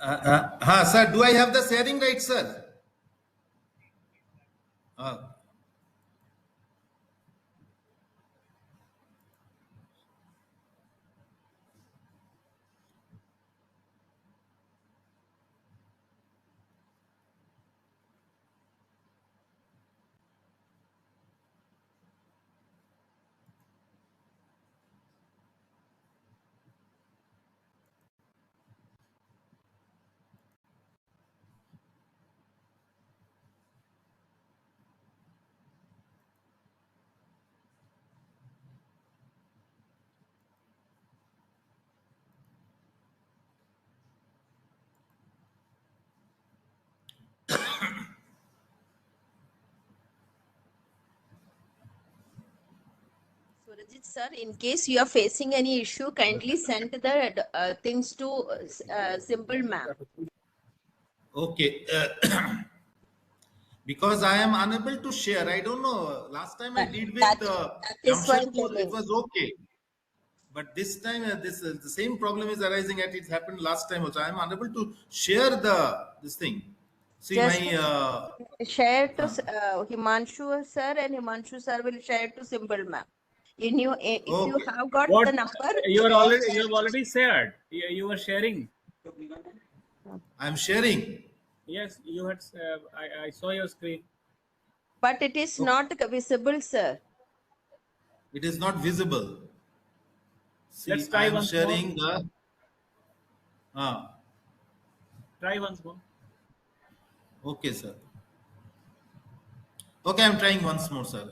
Sir, do I have the sharing right, sir? Uh, Surajit sir, in case you are facing any issue, kindly send the things to Simple ma'am. okay. Because I am unable to share. I don't know. Last time I did That, with that is why I'm Jamshedpur, it telling. was okay. But this time, this the same problem is arising at it happened last time also. I am unable to share this thing. See my Just share to uh, Himanshu sir, and Himanshu sir will share to Simple ma'am. If you okay. have got What the number, share. you have already shared. You were sharing. I am sharing. Yes, you had. I saw your screen. But it is Okay. not visible, sir. It is not visible. Let's See, I try am once more. sharing the. Uh, Try once more. okay, sir. Okay, I'm trying once more, sir.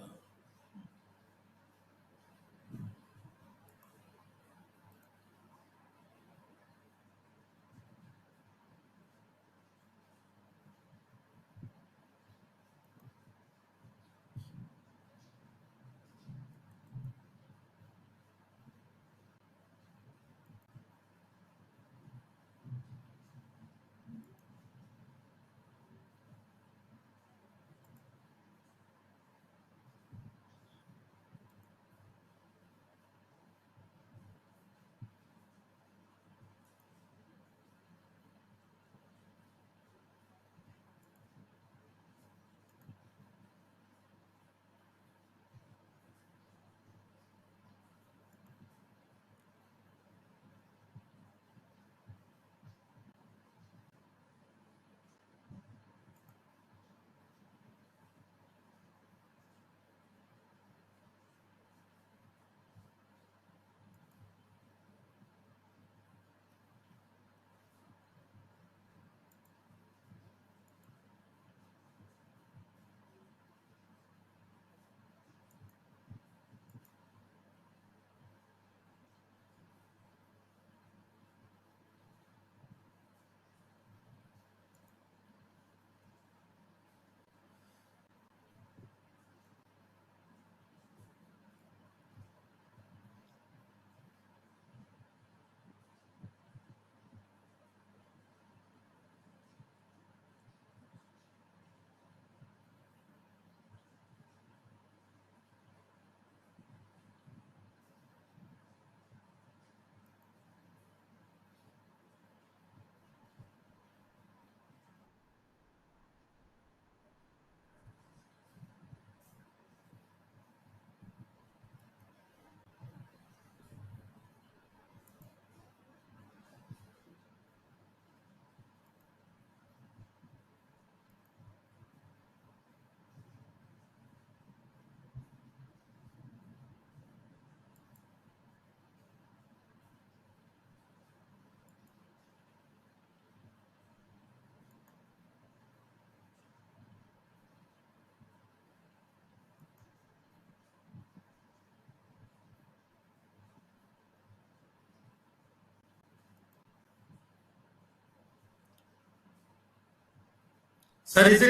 Sir, is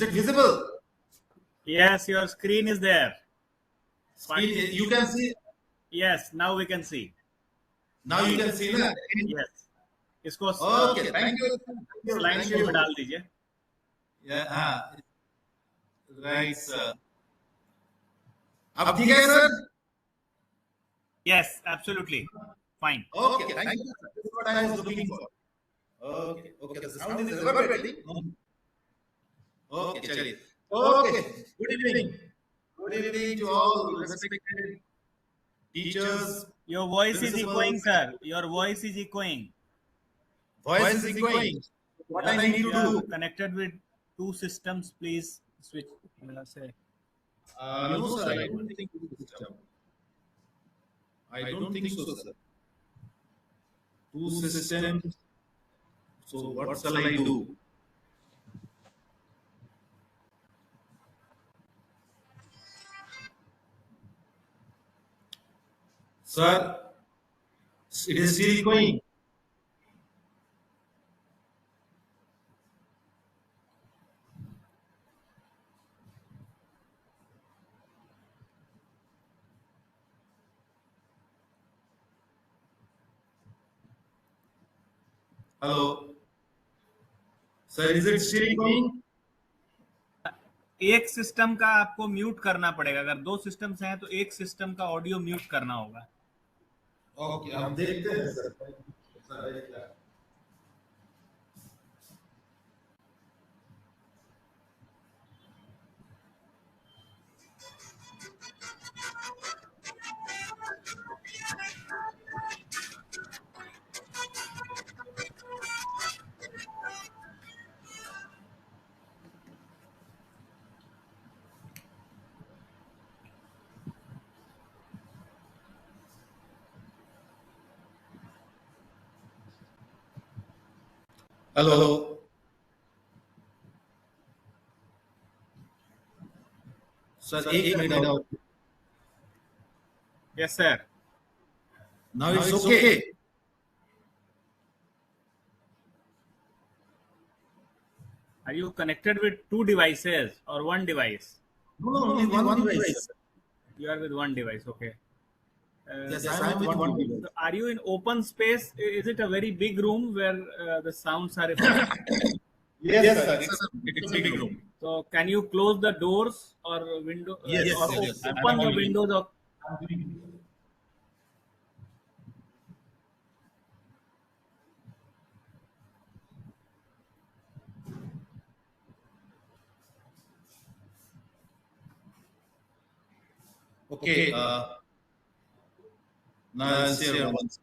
it visible? Yes, your screen is there. Screen, you can see. Yes, now we can see. Now you can see that. Yes. इसको Okay, thank you. Slide Thank show में you. डाल दीजिए. Yeah, right, sir. अब ठीक है, sir? Yes, absolutely. fine. Okay, thank you, sir. This is what I was looking for. Okay, the sound is reverberating. No. Okay, chaliye. Okay, good evening. Good evening to all respected teachers, Your voice is echoing, principals. sir. Your voice is echoing. Voice is echoing. What I need to You are do? connected with two systems. Please switch. Say. No, sir, I don't think this is system. I don't think so, sir. Two systems. So what shall I do? Sir, it is still going. Hello. Sir, is it still going? एक system का आपको mute करना पड़ेगा. अगर दो systems हैं तो एक सिस्टम का ऑडियो म्यूट करना होगा. ओके, हम देखते हैं सर. Sir, hello. सर, एक मिनट और. Yes, sir. Now it's okay. Are you connected with two devices or one device? No, only one device. You are with one device. Okay. Yes, I am with one device. Are you in open space? Is it a very big room where the sounds are reflected? Yes, sir. It's a big room. So can you close the doors or window? Yes, or yes. open the windows of. Okay. Now I'll share once.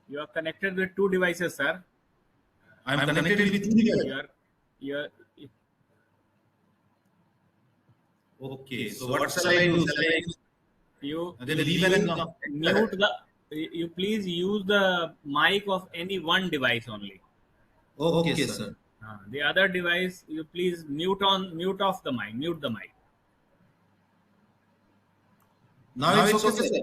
You are connected with two devices, sir. I'm connected with two devices. You're Okay. So what shall I do? Shall I then leave and mute the. You please use the mic of any one device only. Okay, sir. The other device, you please mute off the mic. Mute the mic. Now it's okay, sir.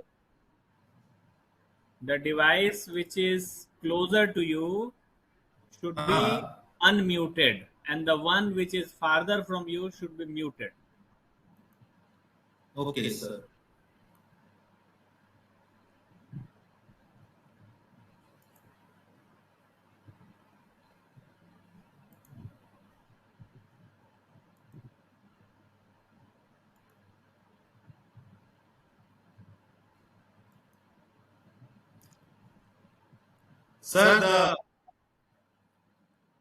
The device which is closer to you should be unmuted, and the one which is farther from you should be muted. Okay, sir. Sir,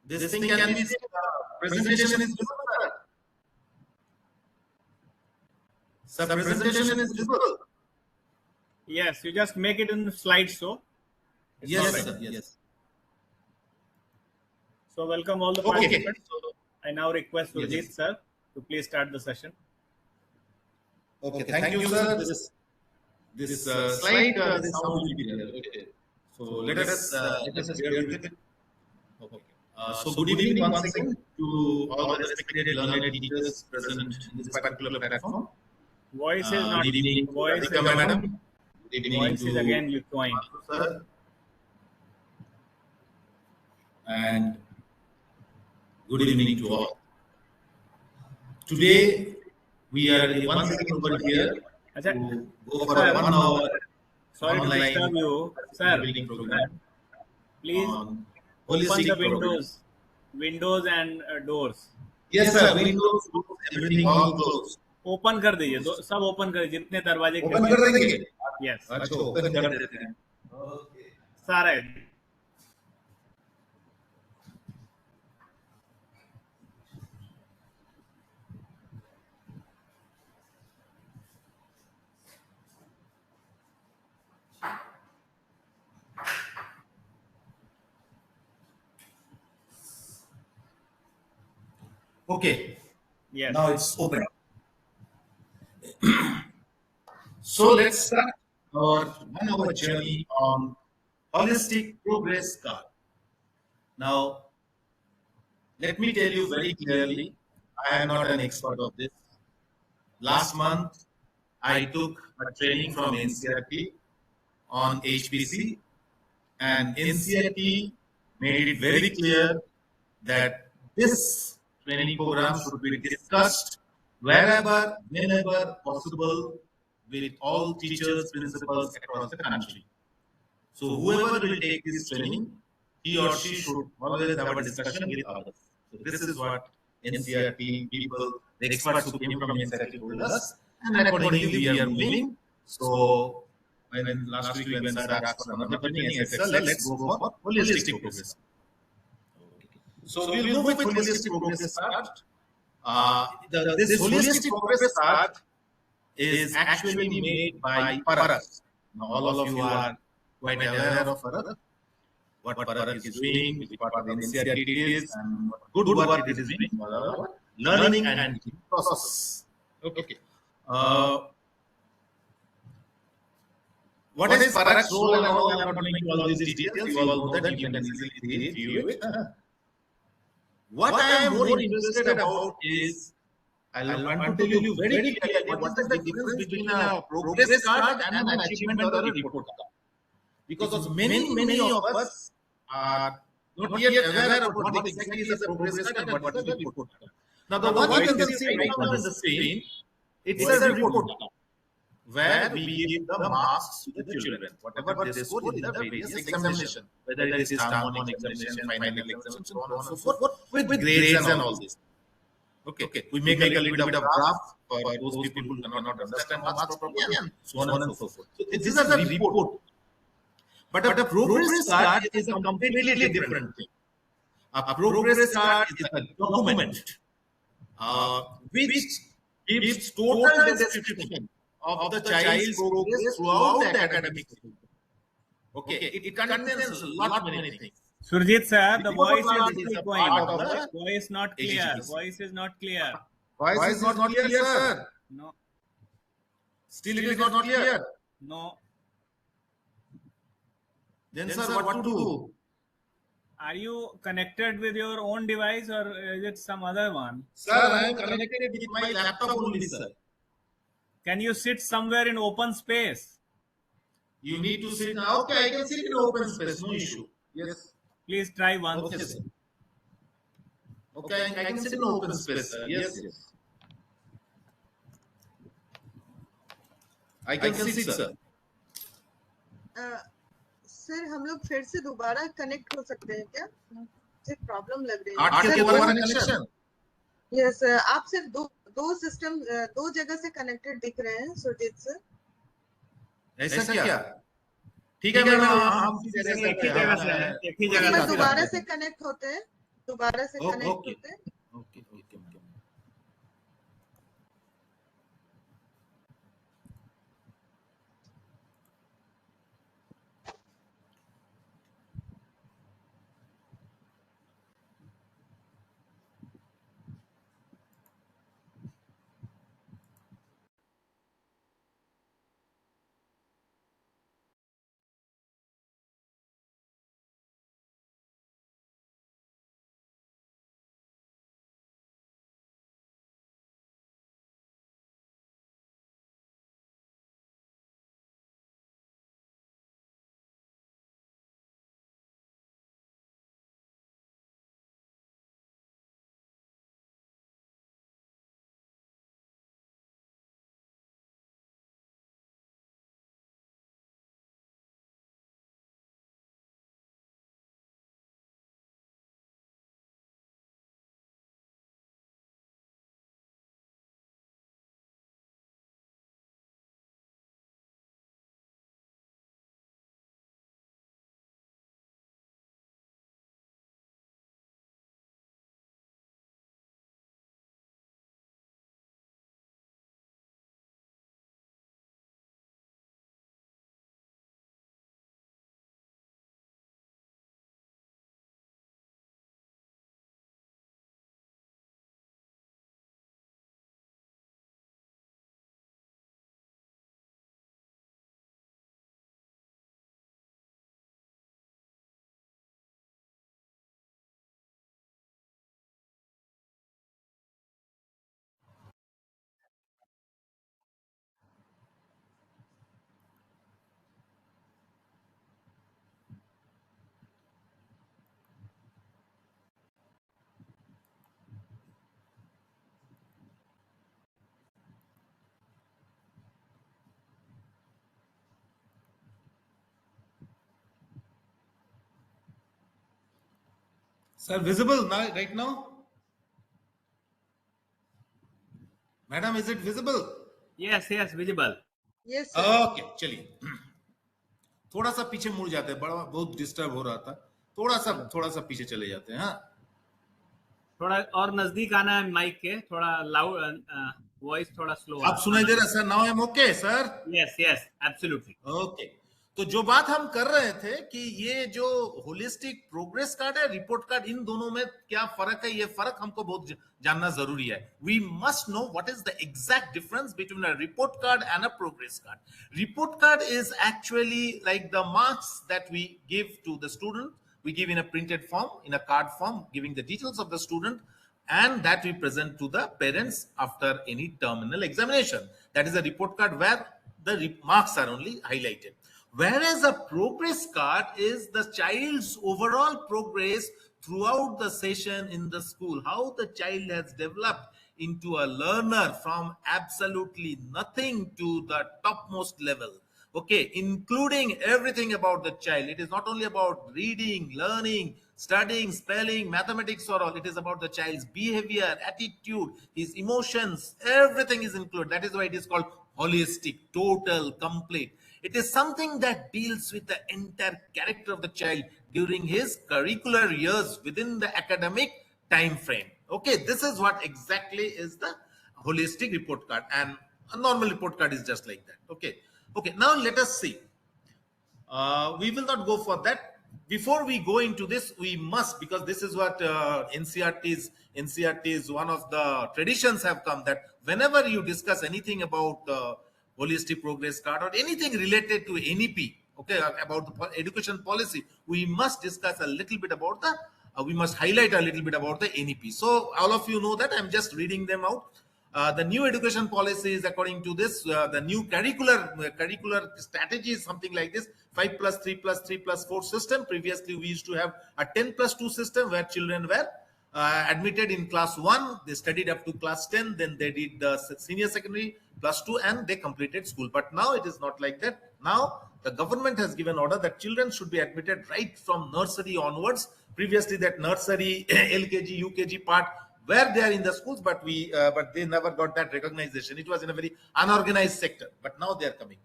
this thing can be presentation is visible, sir. Sir, presentation is visible. Yes, you just make it in the slideshow. Yes, sir. Yes. So welcome all the participants. I now request Surajit sir to please start the session. Okay, thank you, sir. This slide, this sound will be there. Okay. So let us bear with it. Okay. So good evening once again to all the respected learned teachers present in this particular platform. Voice is not. Good evening, Voice Radhika madam. Good evening Voice is to again you join. sir. And good evening to all. Today we are once again over here to go for a 1 hour Sorry to online disturb you, sir. building program Please on open holistic the program. windows. windows and doors. Yes, sir. Windows, doors, everything all closed. Open कर दीजिए, सब open कर, जितने दरवाजे open कर देंगे? Yes, अच्छा, open कर देते हैं. Okay. सारा. Okay. Yes. Now it's open. So let's start our 1 hour journey on holistic progress card. Now, let me tell you very clearly, I am not an expert of this. Last month, I took a training from NCRT on HPC, and NCRT made it very clear that this training program should be discussed wherever, whenever possible with all teachers, principals across the country. So whoever will take this training, he or she should always have a discussion with others. So this is what NCRT people, the experts who came from NCRT told us, and accordingly we are moving. So when last week when sir asked for another training, I said, sir, let's go for holistic progress. So we will move with holistic progress card. This holistic progress card is actually made by Parak. Now all of you are quite aware of Parak, what Parak is doing, which part of NCRT it is, and what good work it is doing for our learning and teaching process. Okay. What is Parak's role and all? I am not going into all these details. You all know that, you can easily view it. What I am more interested about is, I want to tell you very clearly what is the difference between a progress card and an achievement or a report card. Because many of us are not yet aware of what exactly is a progress card and what is a report card. Now, the one you can see right now on the screen, it's a report card, where we give the marks to the children, whatever they score in the various examination, whether it is term 1 examination, final examination, so on and so forth, with grades and all this. Okay, we make a little bit of graph for those people who cannot understand marks properly, and so on and so forth. So this is a report. But a progress card is a completely different thing. A progress card is a document which gives total description of the child's progress throughout the academic cycle. Okay, it contains a lot many things. Surjit sir, the voice is is a still part going. of the Voice not clear. HPC. Voice is not clear. Voice is not clear, sir. No, Still it is not clear. no. Then sir, what to do? Are you connected with your own device or is it some other one? Sir, I am connected with my laptop only, sir. Can you sit somewhere in open space? You need to sit now. Okay, I can sit in open space, no issue. Yes. Please try once. Okay, sir. Okay, I can sit in open space, sir. Yes, yes. I can sit, sir. Sir हम लोग फिर से दोबारा connect हो सकते हैं क्या? मुझे प्रॉब्लम लग रही आठ के दोबारा कनेक्शन? यस, आप सिर्फ दो सिस्टम दो जगह से कनेक्टेड दिख रहे हैं सुरजीत सर. ऐसा क्या? ठीक है मैडम, हम एक ही जगह से हैं, एक ही जगह से. दोबारा से कनेक्ट होते हैं, दोबारा से कनेक्ट होते हैं. Sir, visible now, right now? Madam, is it visible? Yes, yes, visible. Yes, sir. Okay, चलिए थोड़ा सा पीछे मुड़ जाते हैं, बड़ा बहुत डिस्टर्ब हो रहा था, थोड़ा सा पीछे चले जाते हैं. हाँ, थोड़ा और नजदीक आना है माइक के, थोड़ा लाउड, वॉइस थोड़ा स्लो आप सुनाई दे रहा है sir? Now I am okay sir. Yes yes absolutely. Okay, तो जो बात हम कर रहे थे कि ये जो होलिस्टिक प्रोग्रेस कार्ड है, रिपोर्ट कार्ड, इन दोनों में क्या फर्क है, ये फर्क हमको बहुत जानना जरूरी है. We must know what is the exact difference between a report card and a progress card. Report card is actually like the marks that we give to the student. We give in a printed form, in a card form, giving the details of the student, and that we present to the parents after any terminal examination. That is a report card where the marks are only highlighted. Whereas a progress card is the child's overall progress throughout the session in the school, how the child has developed into a learner from absolutely nothing to the topmost level. Okay, including everything about the child. It is not only about reading, learning, studying, spelling, mathematics or all. It is about the child's behavior, attitude, his emotions. Everything is included. That is why it is called holistic, total, complete. It is something that deals with the entire character of the child during his curricular years within the academic time frame. Okay, this is what exactly is the holistic report card, and a normal report card is just like that. Okay, now let us see. We will not go for that. Before we go into this, we must, because this is what NCRT's one of the traditions have come, that whenever you discuss anything about holistic progress card or anything related to NEP, okay, about the education policy, we must discuss a little bit about the we must highlight a little bit about the NEP. So all of you know that I'm just reading them out. The new education policy is according to this. The new curricular strategy is something like this: 5+3+3+4 system. Previously, we used to have a 10+2 system where children were admitted in class 1. They studied up to class 10. Then they did the senior secondary +2, and they completed school. But now it is not like that. Now the government has given order that children should be admitted right from nursery onwards. Previously, that nursery, LKG, UKG part, where they are in the schools, but they never got that recognition. It was in a very unorganized sector, but now they are coming.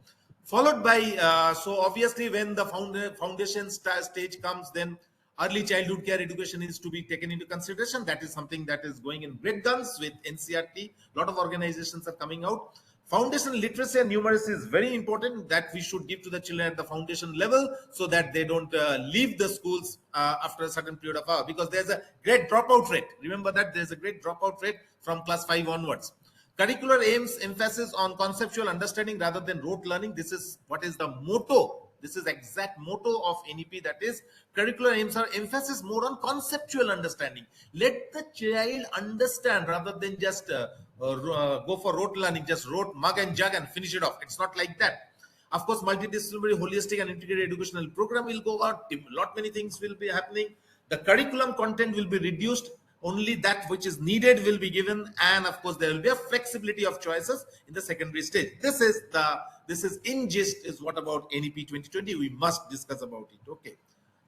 Followed by so obviously when the foundation stage comes, then early childhood care education is to be taken into consideration. That is something that is going in great guns with NCRT. A lot of organizations are coming out. Foundation literacy and numeracy is very important, that we should give to the children at the foundation level, so that they don't leave the schools after a certain period of hour, because there's a great dropout rate. Remember that there's a great dropout rate from class 5 onwards. Curricular aims emphasis on conceptual understanding rather than rote learning. This is what is the motto. This is exact motto of NEP. That is, curricular aims are emphasis more on conceptual understanding. Let the child understand rather than just go for rote learning, just rote mug and jug and finish it off. It's not like that. Of course, multidisciplinary, holistic, and integrated educational program will go out. Lot many things will be happening. The curriculum content will be reduced. Only that which is needed will be given, and of course, there will be a flexibility of choices in the secondary stage. This is in gist is what about NEP 2020. We must discuss about it. Okay.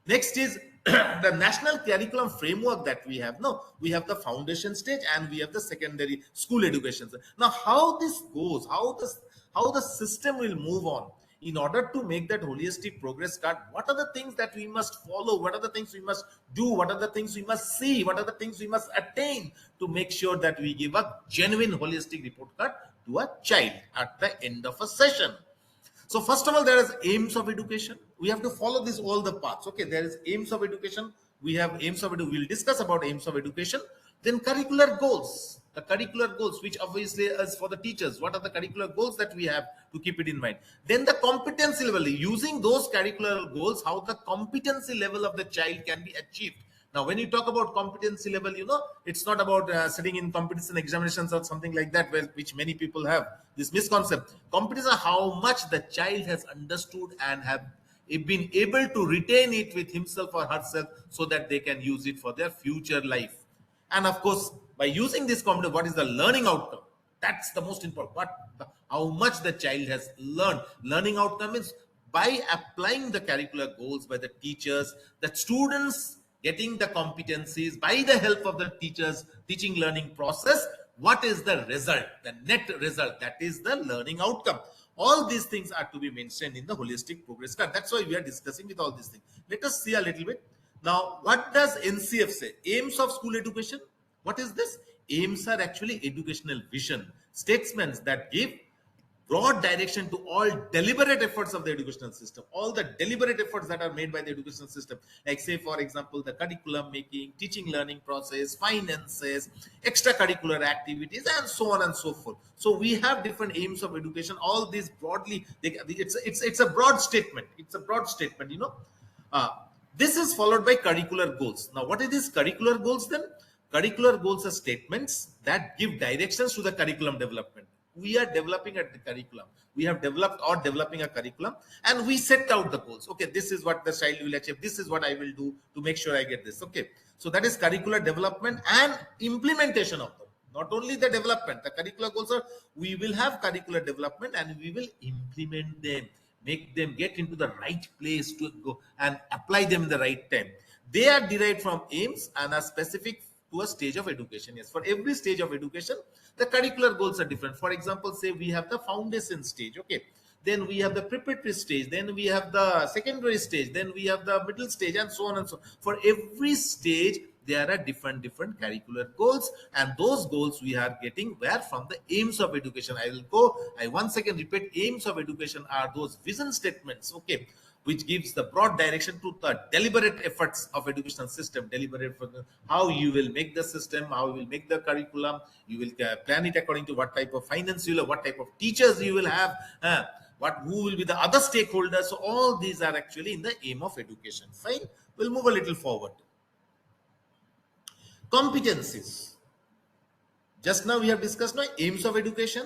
Next is the national curriculum framework that we have. No, we have the foundation stage and we have the secondary school education. Now, how this goes, how the system will move on in order to make that holistic progress card. What are the things that we must follow? What are the things we must do? What are the things we must see? What are the things we must attain to make sure that we give a genuine holistic report card to a child at the end of a session? So first of all, there is aims of education. We have to follow this all the paths. Okay, there is aims of education. We have aims of education. We'll discuss about aims of education. Then curricular goals. The curricular goals, which obviously is for the teachers. What are the curricular goals that we have to keep it in mind? Then the competency level. Using those curricular goals, how the competency level of the child can be achieved. Now, when you talk about competency level, it's not about sitting in competition examinations or something like that, which many people have this misconcept. Competence is how much the child has understood and have been able to retain it with himself or herself, so that they can use it for their future life. And of course, by using this competence, what is the learning outcome? That's the most important. How much the child has learned. Learning outcome is by applying the curricular goals by the teachers, that students getting the competencies by the help of the teachers teaching learning process, what is the result, the net result, that is the learning outcome. All these things are to be mentioned in the holistic progress card. That's why we are discussing with all these things. Let us see a little bit. Now, what does NCF say? Aims of school education. What is this? Aims are actually educational vision, statements that give broad direction to all deliberate efforts of the educational system, all the deliberate efforts that are made by the educational system, like say for example the curriculum making, teaching learning process, finances, extracurricular activities, and so on and so forth. So we have different aims of education. All these broadly, it's a broad statement. It's a broad statement, uh, this is followed by curricular goals. Now, what are these curricular goals then? Curricular goals are statements that give directions to the curriculum development. We are developing at the curriculum. We have developed or developing a curriculum, and we set out the goals. Okay, this is what the child will achieve. This is what I will do to make sure I get this. Okay, so that is curricular development and implementation of them. Not only the development, the curricular goals are, we will have curricular development and we will implement them, make them get into the right place to go and apply them in the right time. They are derived from aims and are specific to a stage of education. Yes, for every stage of education, the curricular goals are different. For example, say we have the foundation stage, okay, then we have the preparatory stage, then we have the secondary stage, then we have the middle stage, and so on and so on. For every stage there are different curricular goals, and those goals we are getting where from the aims of education. I once again repeat, aims of education are those vision statements, okay, which gives the broad direction to the deliberate efforts of educational system, deliberate for how you will make the system, how you will make the curriculum, you will plan it according to what type of finance you will have, what type of teachers you will have, who will be the other stakeholders. So all these are actually in the aim of education. Fine, we'll move a little forward. Competencies. Just now we have discussed now aims of education,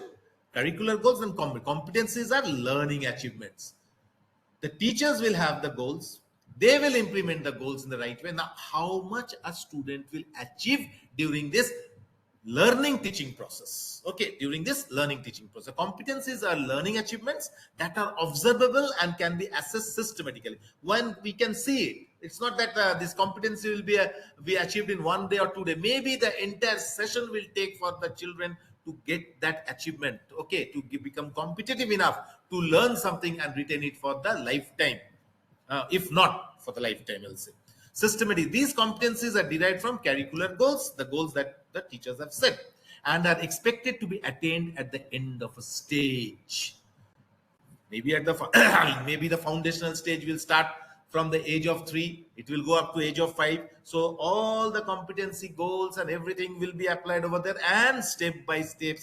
curricular goals, and competencies are learning achievements. The teachers will have the goals, they will implement the goals in the right way. Now, how much a student will achieve during this learning teaching process? Okay, during this learning teaching process, competencies are learning achievements that are observable and can be assessed systematically. When we can see it, it's not that this competency will be achieved in 1 day or 2 days. Maybe the entire session will take for the children to get that achievement, okay, to become competitive enough to learn something and retain it for the lifetime, if not for the lifetime, I'll say. Systematic, these competencies are derived from curricular goals, the goals that the teachers have set, and are expected to be attained at the end of a stage. Maybe at the maybe the foundational stage will start from the age of 3, it will go up to age of 5. So all the competency goals and everything will be applied over there, and step by step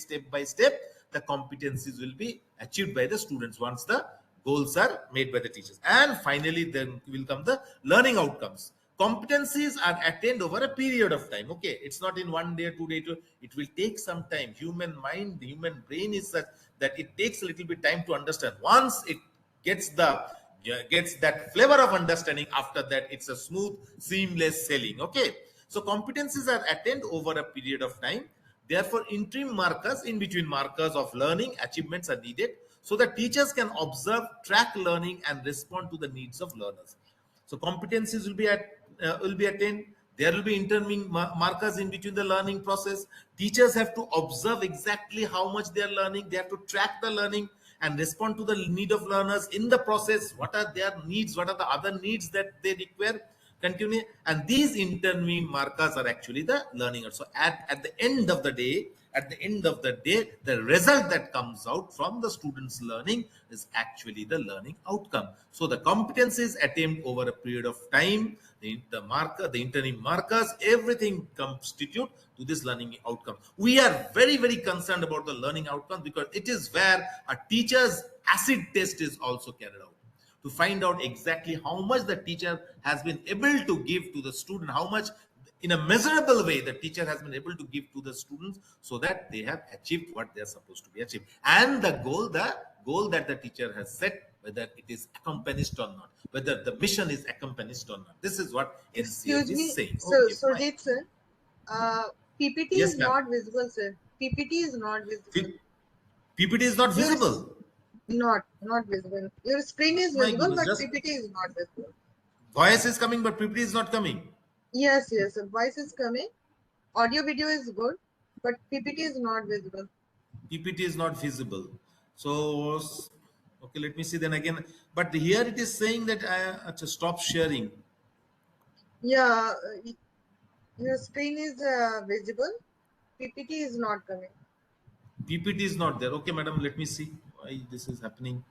the competencies will be achieved by the students once the goals are made by the teachers. And finally then will come the learning outcomes. Competencies are attained over a period of time, okay, it's not in 1 day, 2 days, it will take some time. Human mind, the human brain is such that it takes a little bit time to understand. Once it gets that flavor of understanding, after that it's a smooth seamless sailing, okay. So competencies are attained over a period of time. Therefore, interim markers, in between markers of learning achievements are needed, so that teachers can observe, track learning, and respond to the needs of learners. So competencies will be attained. There will be interim markers in between the learning process. Teachers have to observe exactly how much they are learning. They have to track the learning and respond to the need of learners in the process. What are their needs? What are the other needs that they require? Continue. And these interim markers are actually the learning. So at the end of the day, the result that comes out from the students' learning is actually the learning outcome. So the competencies attained over a period of time, the interim markers, everything constitute to this learning outcome. We are very, very concerned about the learning outcome, because it is where a teacher's acid test is also carried out, to find out exactly how much the teacher has been able to give to the student, how much in a measurable way the teacher has been able to give to the students, so that they have achieved what they are supposed to be achieved, and the goal that the teacher has set, whether it is accomplished or not, whether the mission is accomplished or not. This is what Excuse NCA me, is saying. so Okay, fine. Surajit sir, PPT Yes, is ma'am. not visible, sir. PPT is not visible. PPT is not Your visible. not visible. Your screen is My visible, goodness, but just PPT is not visible. voice is coming, but PPT is not coming. Yes, yes. The voice is coming. Audio video is good, but PPT is not visible. PPT is not visible. So okay, let me see then again. But here it is saying that I to stop sharing. Yeah, your screen is visible. PPT is not coming. PPT is not there. Okay, madam, let me see why this is happening.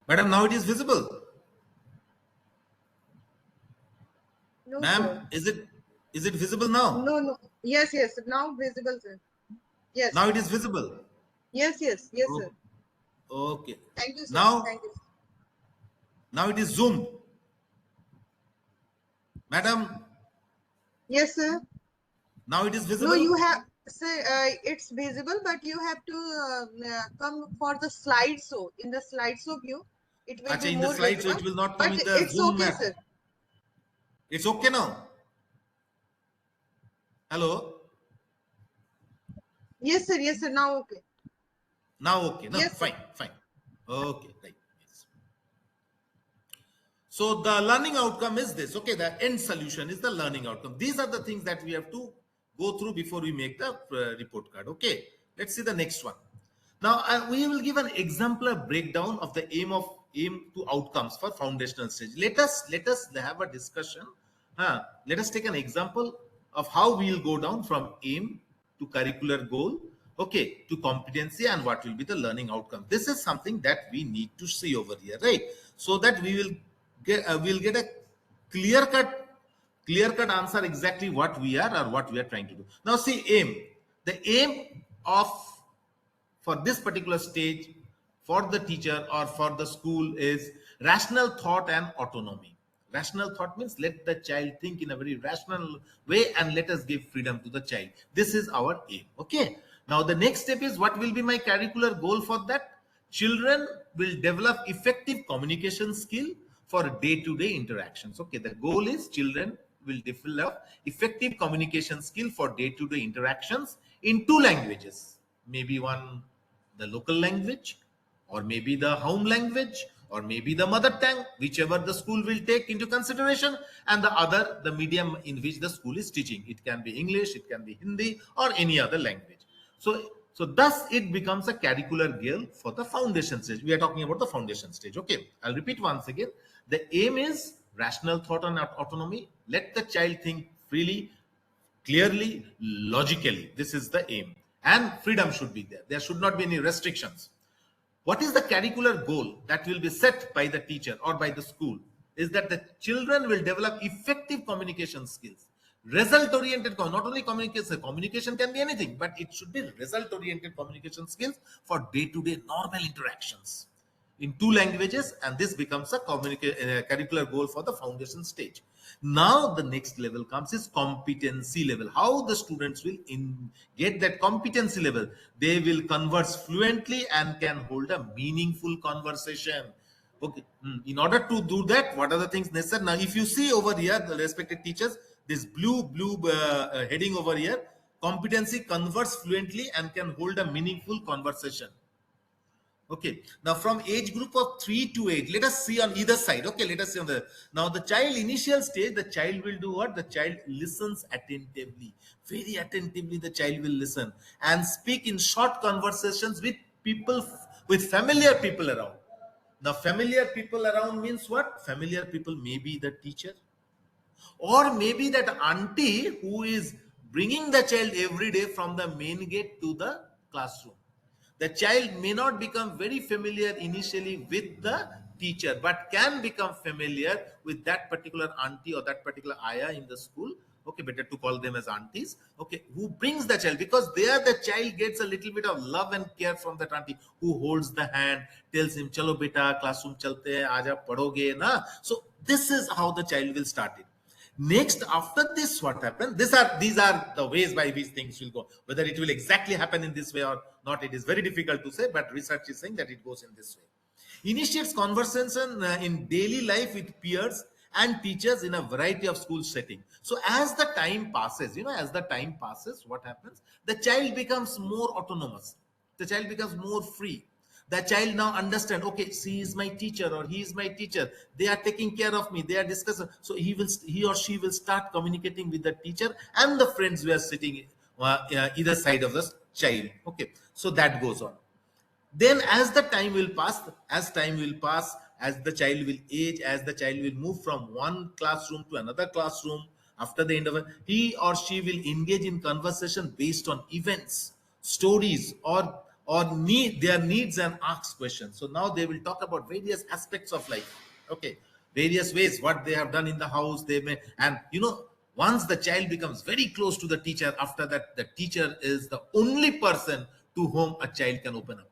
Madam, now it is visible. No, sir. Ma'am, is it visible now? No, no. Yes, yes. Now visible, sir. Yes. Now it is visible. Yes, yes. Yes, sir. Oh, okay. Thank you, sir. Now Thank you. now it is zoomed. Madam, Yes, sir. now it is No, visible. you have say it's visible, but you have to come for the slideshow. In the slideshow view, it will Acha, be in the more slide, so visible. it will not come But in the it's Zoom okay, map. sir. It's okay now. Hello. Yes, sir. Yes, sir. Now okay. Now okay. No, Yes, sir. fine, fine. Okay, right. Yes. So the learning outcome is this. Okay, the end solution is the learning outcome. These are the things that we have to go through before we make the report card. Okay, let's see the next one. Now we will give an exemplar breakdown of the aim to outcomes for foundational stage. Let us have a discussion. Let us take an example of how we will go down from aim to curricular goal, okay, to competency, and what will be the learning outcome. This is something that we need to see over here, right? So that we'll get a clear cut answer exactly what we are or what we are trying to do. Now see, the aim of for this particular stage for the teacher or for the school is rational thought and autonomy. Rational thought means let the child think in a very rational way and let us give freedom to the child. This is our aim. Okay. Now the next step is, what will be my curricular goal for that? Children will develop effective communication skill for day-to-day interactions. Okay, the goal is children will develop effective communication skill for day-to-day interactions in two languages, maybe one the local language, or maybe the home language, or maybe the mother tongue, whichever the school will take into consideration, and the other the medium in which the school is teaching. It can be English, it can be Hindi, or any other language. So thus it becomes a curricular goal for the foundation stage. We are talking about the foundation stage. Okay, I'll repeat once again. The aim is rational thought and autonomy. Let the child think freely, clearly, logically. This is the aim. And freedom should be there. There should not be any restrictions. What is the curricular goal that will be set by the teacher or by the school? Is that the children will develop effective communication skills. Result oriented, not only communication can be anything, but it should be result oriented communication skills for day to day normal interactions in two languages, and this becomes a curricular goal for the foundation stage. Now the next level comes is competency level. How the students will get that competency level? They will converse fluently and can hold a meaningful conversation. Okay. In order to do that, what are the things necessary? Now if you see over here, the respected teachers, this blue heading over here, competency, converse fluently and can hold a meaningful conversation. Okay. Now from age group of 3 to 8, let us see on either side. Okay. Let us see on the, now the child initial stage, the child will do what? The child listens attentively. Very attentively the child will listen and speak in short conversations with people, with familiar people around. Now familiar people around means what? Familiar people may be the teacher, or maybe that auntie who is bringing the child every day from the main gate to the classroom. The child may not become very familiar initially with the teacher, but can become familiar with that particular auntie or that particular ayah in the school. Okay, better to call them as aunties. Okay, who brings the child, because there the child gets a little bit of love and care from that auntie who holds the hand, tells him, "Chalo beta, classroom chalte hain, aaja padhoge na." So this is how the child will start it. Next, after this, what happened? These are the ways by which things will go. Whether it will exactly happen in this way or not, it is very difficult to say, but research is saying that it goes in this way. Initiates conversation in daily life with peers and teachers in a variety of school setting. So as the time passes, as the time passes, what happens? The child becomes more autonomous. The child becomes more free. The child now understand, okay, she is my teacher or he is my teacher. They are taking care of me. They are discussing. So he or she will start communicating with the teacher and the friends who are sitting either side of the child. Okay, so that goes on. Then as the time will pass, as the child will age, as the child will move from one classroom to another classroom, after the end of it, he or she will engage in conversation based on events, stories, or their needs, and ask questions. So now they will talk about various aspects of life. Okay, various ways what they have done in the house. They may, and once the child becomes very close to the teacher, after that the teacher is the only person to whom a child can open up.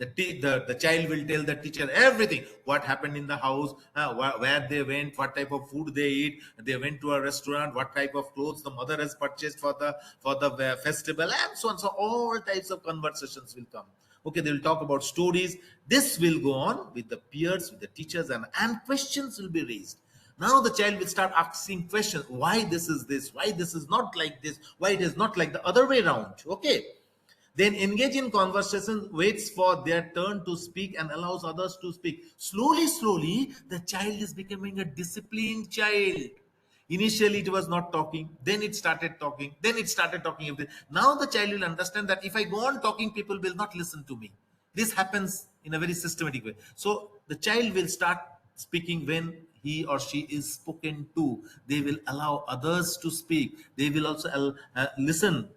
The child will tell the teacher everything, what happened in the house, where they went, what type of food they eat, they went to a restaurant, what type of clothes the mother has purchased for the festival, and so on. So all types of conversations will come. Okay, they will talk about stories. This will go on with the peers, with the teachers, and questions will be raised. Now the child will start asking questions. Why this is this? Why this is not like this? Why it is not like the other way around? Okay, then engage in conversation, waits for their turn to speak, and allows others to speak. Slowly, slowly, the child is becoming a disciplined child. Initially, it was not talking, then it started talking, then it started talking. Now, the child will understand that if I go on talking, people will not listen to me. This happens in a very systematic way. So, the child will start speaking when he or she is spoken to. They will allow others to speak. They will also listen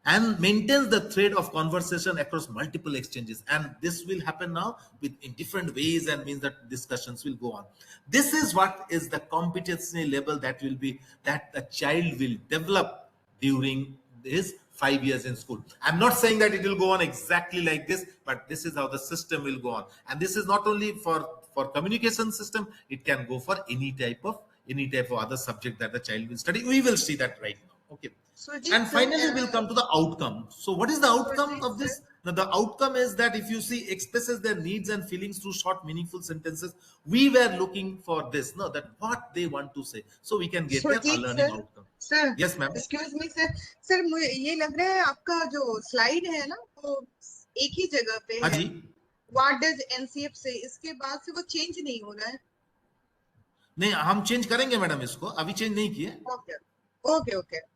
and maintains the thread of conversation across multiple exchanges, and this will happen now with in different ways, and means that discussions will go on. This is what is the competency level that the child will develop during his 5 years in school. I'm not saying that it will go on exactly like this, but this is how the system will go on. And this is not only for communication system, it can go for any type of other subject that the child will study. We will see that right now. Okay. Surjit And sir, finally, we'll come to the outcome. So, what is the outcome Surjit of sir, this? Now, the outcome is that if you see expresses their needs and feelings through short, meaningful sentences, we were looking for this. No, that what they want to say, so we can get a Surjeet learning sir outcome. Sir Yes, ma'am. Excuse me sir sir मुझे ये लग रहा है आपका जो slide है ना वो एक ही जगह पे हाँ है जी. व्हाट डज एनसीएफ से इसके बाद से वो चेंज नहीं हो रहा है नहीं, हम चेंज करेंगे मैडम, इसको अभी चेंज नहीं किए. ओके ओके ओके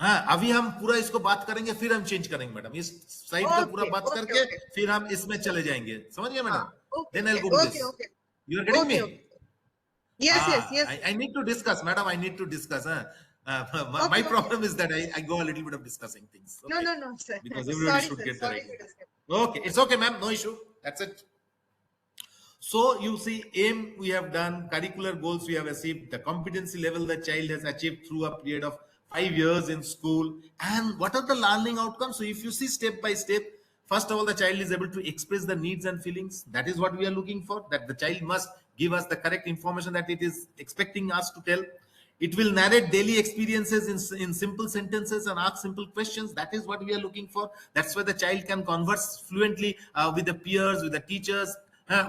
हाँ, अभी हम पूरा इसको बात करेंगे, फिर हम चेंज करेंगे मैडम. इस साइड पे पूरा ओके बात ओके करके ओके फिर हम इसमें चले जाएंगे. समझ गए हाँ madam? Okay Then I'll okay go to okay this. Okay You are getting okay me? Okay yes yes yes I need to discuss, madam. I need to discuss. My okay okay problem is that I go a little bit of discussing things. No Okay. No no sir Because everybody sorry should sir get the sorry right to way. Disturb Okay, it's okay, ma'am. No issue. That's it. So you see, aim we have done, curricular goals we have achieved, the competency level the child has achieved through a period of 5 years in school, and what are the learning outcomes. So if you see step by step, first of all, the child is able to express the needs and feelings. That is what we are looking for. That the child must give us the correct information that it is expecting us to tell. It will narrate daily experiences in simple sentences and ask simple questions. That is what we are looking for. That's why the child can converse fluently with the peers, with the teachers,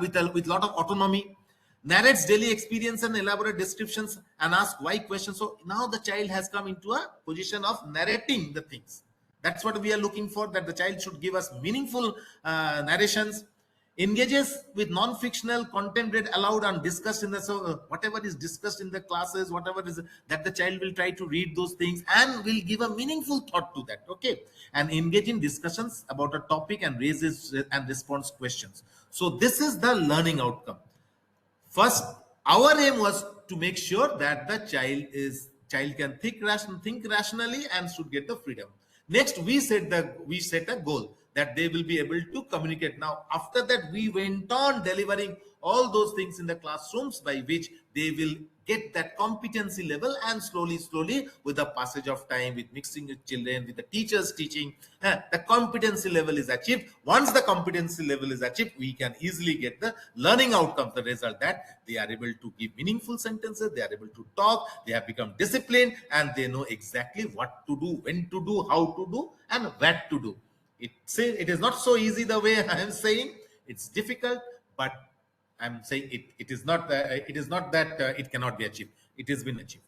with lot of autonomy. Narrates daily experience and elaborate descriptions and ask why questions. So now the child has come into a position of narrating the things. That's what we are looking for, that the child should give us meaningful narrations. Engages with non-fictional content read aloud and discussed in the, so whatever is discussed in the classes, whatever is that, the child will try to read those things and will give a meaningful thought to that. Okay, and engage in discussions about a topic and raises and responds questions. So this is the learning outcome. First, our aim was to make sure that the child can think rationally and should get the freedom. Next, we set a goal that they will be able to communicate. Now, after that, we went on delivering all those things in the classrooms by which they will get that competency level, and slowly with the passage of time, with mixing with children, with the teachers teaching, the competency level is achieved. Once the competency level is achieved, we can easily get the learning outcome, the result that they are able to give meaningful sentences, they are able to talk, they have become disciplined, and they know exactly what to do, when to do, how to do, and what to do. It is not so easy the way I am saying. It's difficult, but I'm saying it is not that it cannot be achieved. It has been achieved.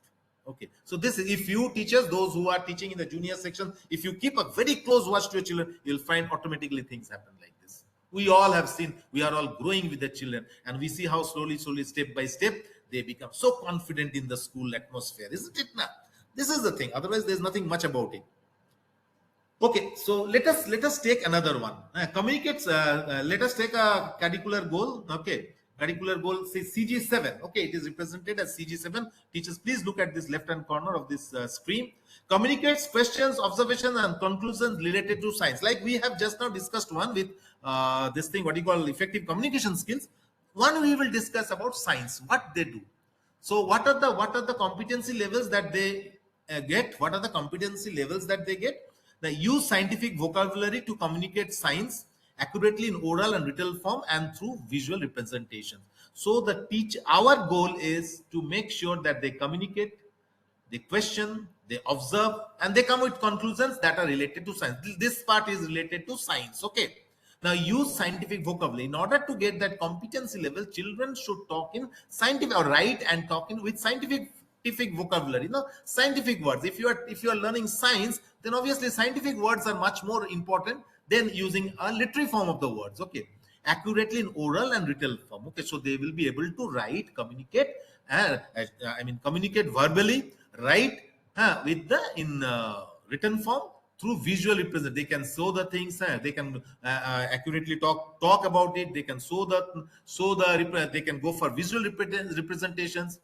Okay, so this, if you teachers, those who are teaching in the junior section, if you keep a very close watch to your children, you'll find automatically things happen like this. We all have seen, we are all growing with the children, and we see how slowly, step by step, they become so confident in the school atmosphere, isn't it? Now, this is the thing. Otherwise, there's nothing much about it. Okay, so let us take another one. Communicates. Let us take a curricular goal. Okay, curricular goal, say CG7. Okay, it is represented as CG7. Teachers, please look at this left-hand corner of this screen. Communicates questions, observations, and conclusions related to science. Like we have just now discussed one with this thing, what you call effective communication skills. One we will discuss about science, what they do. So what are the competency levels that they get? What are the competency levels that they get? They use scientific vocabulary to communicate science accurately in oral and written form and through visual representation. So our goal is to make sure that they communicate, they question, they observe, and they come with conclusions that are related to science. This part is related to science. Okay. Now use scientific vocabulary. In order to get that competency level, children should talk in scientific, or write and talk in with scientific vocabulary. Scientific words. If you are learning science, then obviously scientific words are much more important than using a literary form of the words. Okay, accurately in oral and written form. Okay, so they will be able to write, communicate, communicate verbally, write with the in written form, through visual represent. They can show the things, they can accurately talk about it, they can they can go for visual representations.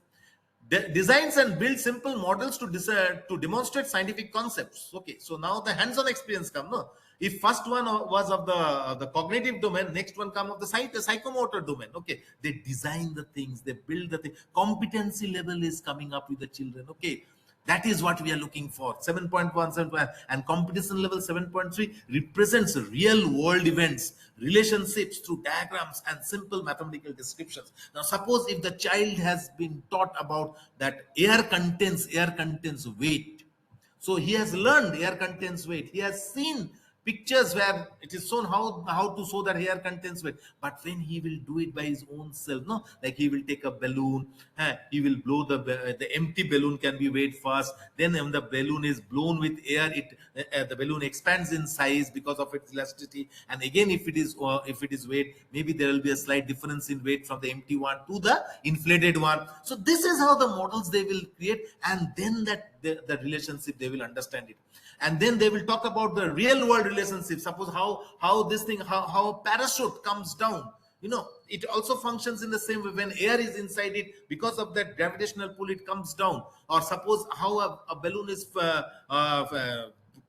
Designs and build simple models to demonstrate scientific concepts. Okay, so now the hands-on experience come. No, if first one was of the cognitive domain, next one come of the psychomotor domain. Okay, they design the things, they build the thing. Competency level is coming up with the children. Okay, that is what we are looking for. 7.1, 7. And competition level 7.3 represents real world events, relationships through diagrams and simple mathematical descriptions. Now, suppose if the child has been taught about that air contains weight. So he has learned air contains weight. He has seen pictures where it is shown how to show that air contains weight. But when he will do it by his own self, no, like he will take a balloon, he will blow the empty balloon can be weighed first. Then when the balloon is blown with air, the balloon expands in size because of its elasticity. And again, if it is weight, maybe there will be a slight difference in weight from the empty one to the inflated one. So this is how the models they will create, and then the relationship they will understand it. And then they will talk about the real world relationship. Suppose how this thing, how a parachute comes down. It also functions in the same way. When air is inside it, because of that gravitational pull, it comes down. Or suppose how a balloon is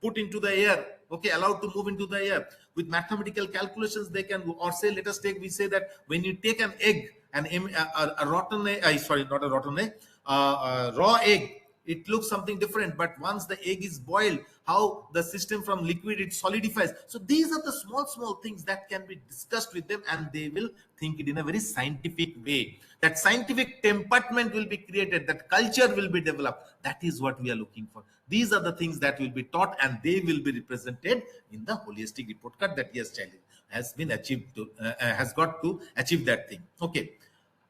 put into the air, okay, allowed to move into the air. With mathematical calculations, they can, or say, we say that when you take an egg, a rotten egg, sorry, not a rotten egg, a raw egg, it looks something different. But once the egg is boiled, how the system from liquid it solidifies. So these are the small things that can be discussed with them, and they will think it in a very scientific way. That scientific temperament will be created, that culture will be developed. That is what we are looking for. These are the things that will be taught, and they will be represented in the holistic report card that yes, child has been achieved to has got to achieve that thing. Okay.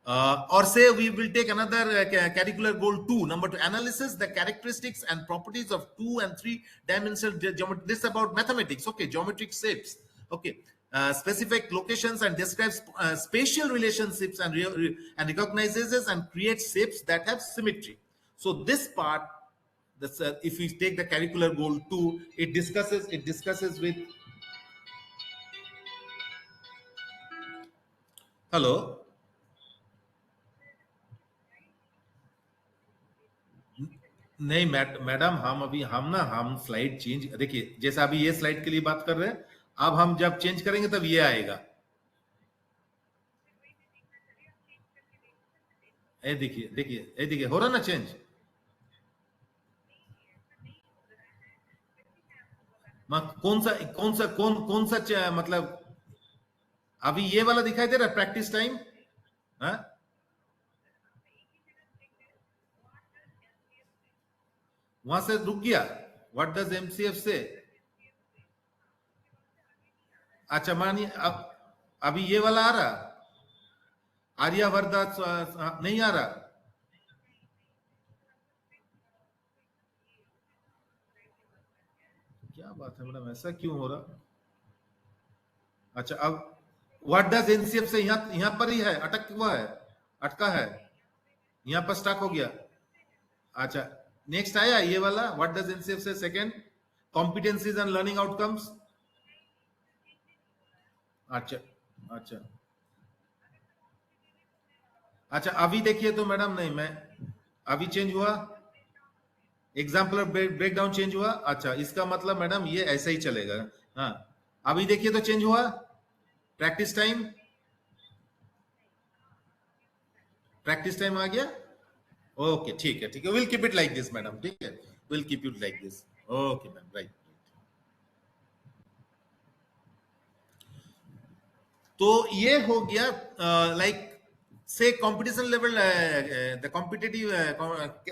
Or say we will take another curricular goal 2, number 2, analysis the characteristics and properties of 2 and 3 dimensional geometry. This is about mathematics. Okay, geometric shapes. Okay, specific locations and describes spatial relationships and recognizes and creates shapes that have symmetry. So this part, if we take the curricular goal 2, it discusses with. Hello. नहीं madam, हम slide change, देखिए जैसा अभी ये slide के लिए बात कर रहे हैं, अब हम जब चेंज करेंगे तब ये आएगा। ये देखिए हो रहा ना चेंज। कौन सा मतलब अभी ये वाला दिखाई दे रहा है प्रैक्टिस टाइम? वहां से रुक गया। व्हाट डज एमसीएफ से? अच्छा मानिए अब अभी ये वाला आ रहा, आर्यवर्दा नहीं आ रहा? क्या बात है मैडम, ऐसा क्यों हो रहा? अच्छा, अब व्हाट डज एनसीएफ से यहाँ पर ही है, अटक हुआ है, अटका है, यहाँ पर स्टक हो गया। अच्छा, नेक्स्ट आया ये वाला, व्हाट डज एनसीएफ से second, competencies and learning outcomes. अच्छा अच्छा अच्छा, अभी देखिए तो मैडम, नहीं मैं अभी चेंज हुआ, एग्जाम्पल ब्रेक डाउन चेंज हुआ। अच्छा, इसका मतलब मैडम ये ऐसा ही चलेगा। हाँ, अभी देखिए तो चेंज हुआ, प्रैक्टिस टाइम, प्रैक्टिस टाइम आ गया। ओके, ठीक है ठीक है, will keep it like this madam, ठीक है, will keep it like this. Okay ma'am, right. तो ये हो गया like say competition level, the competitive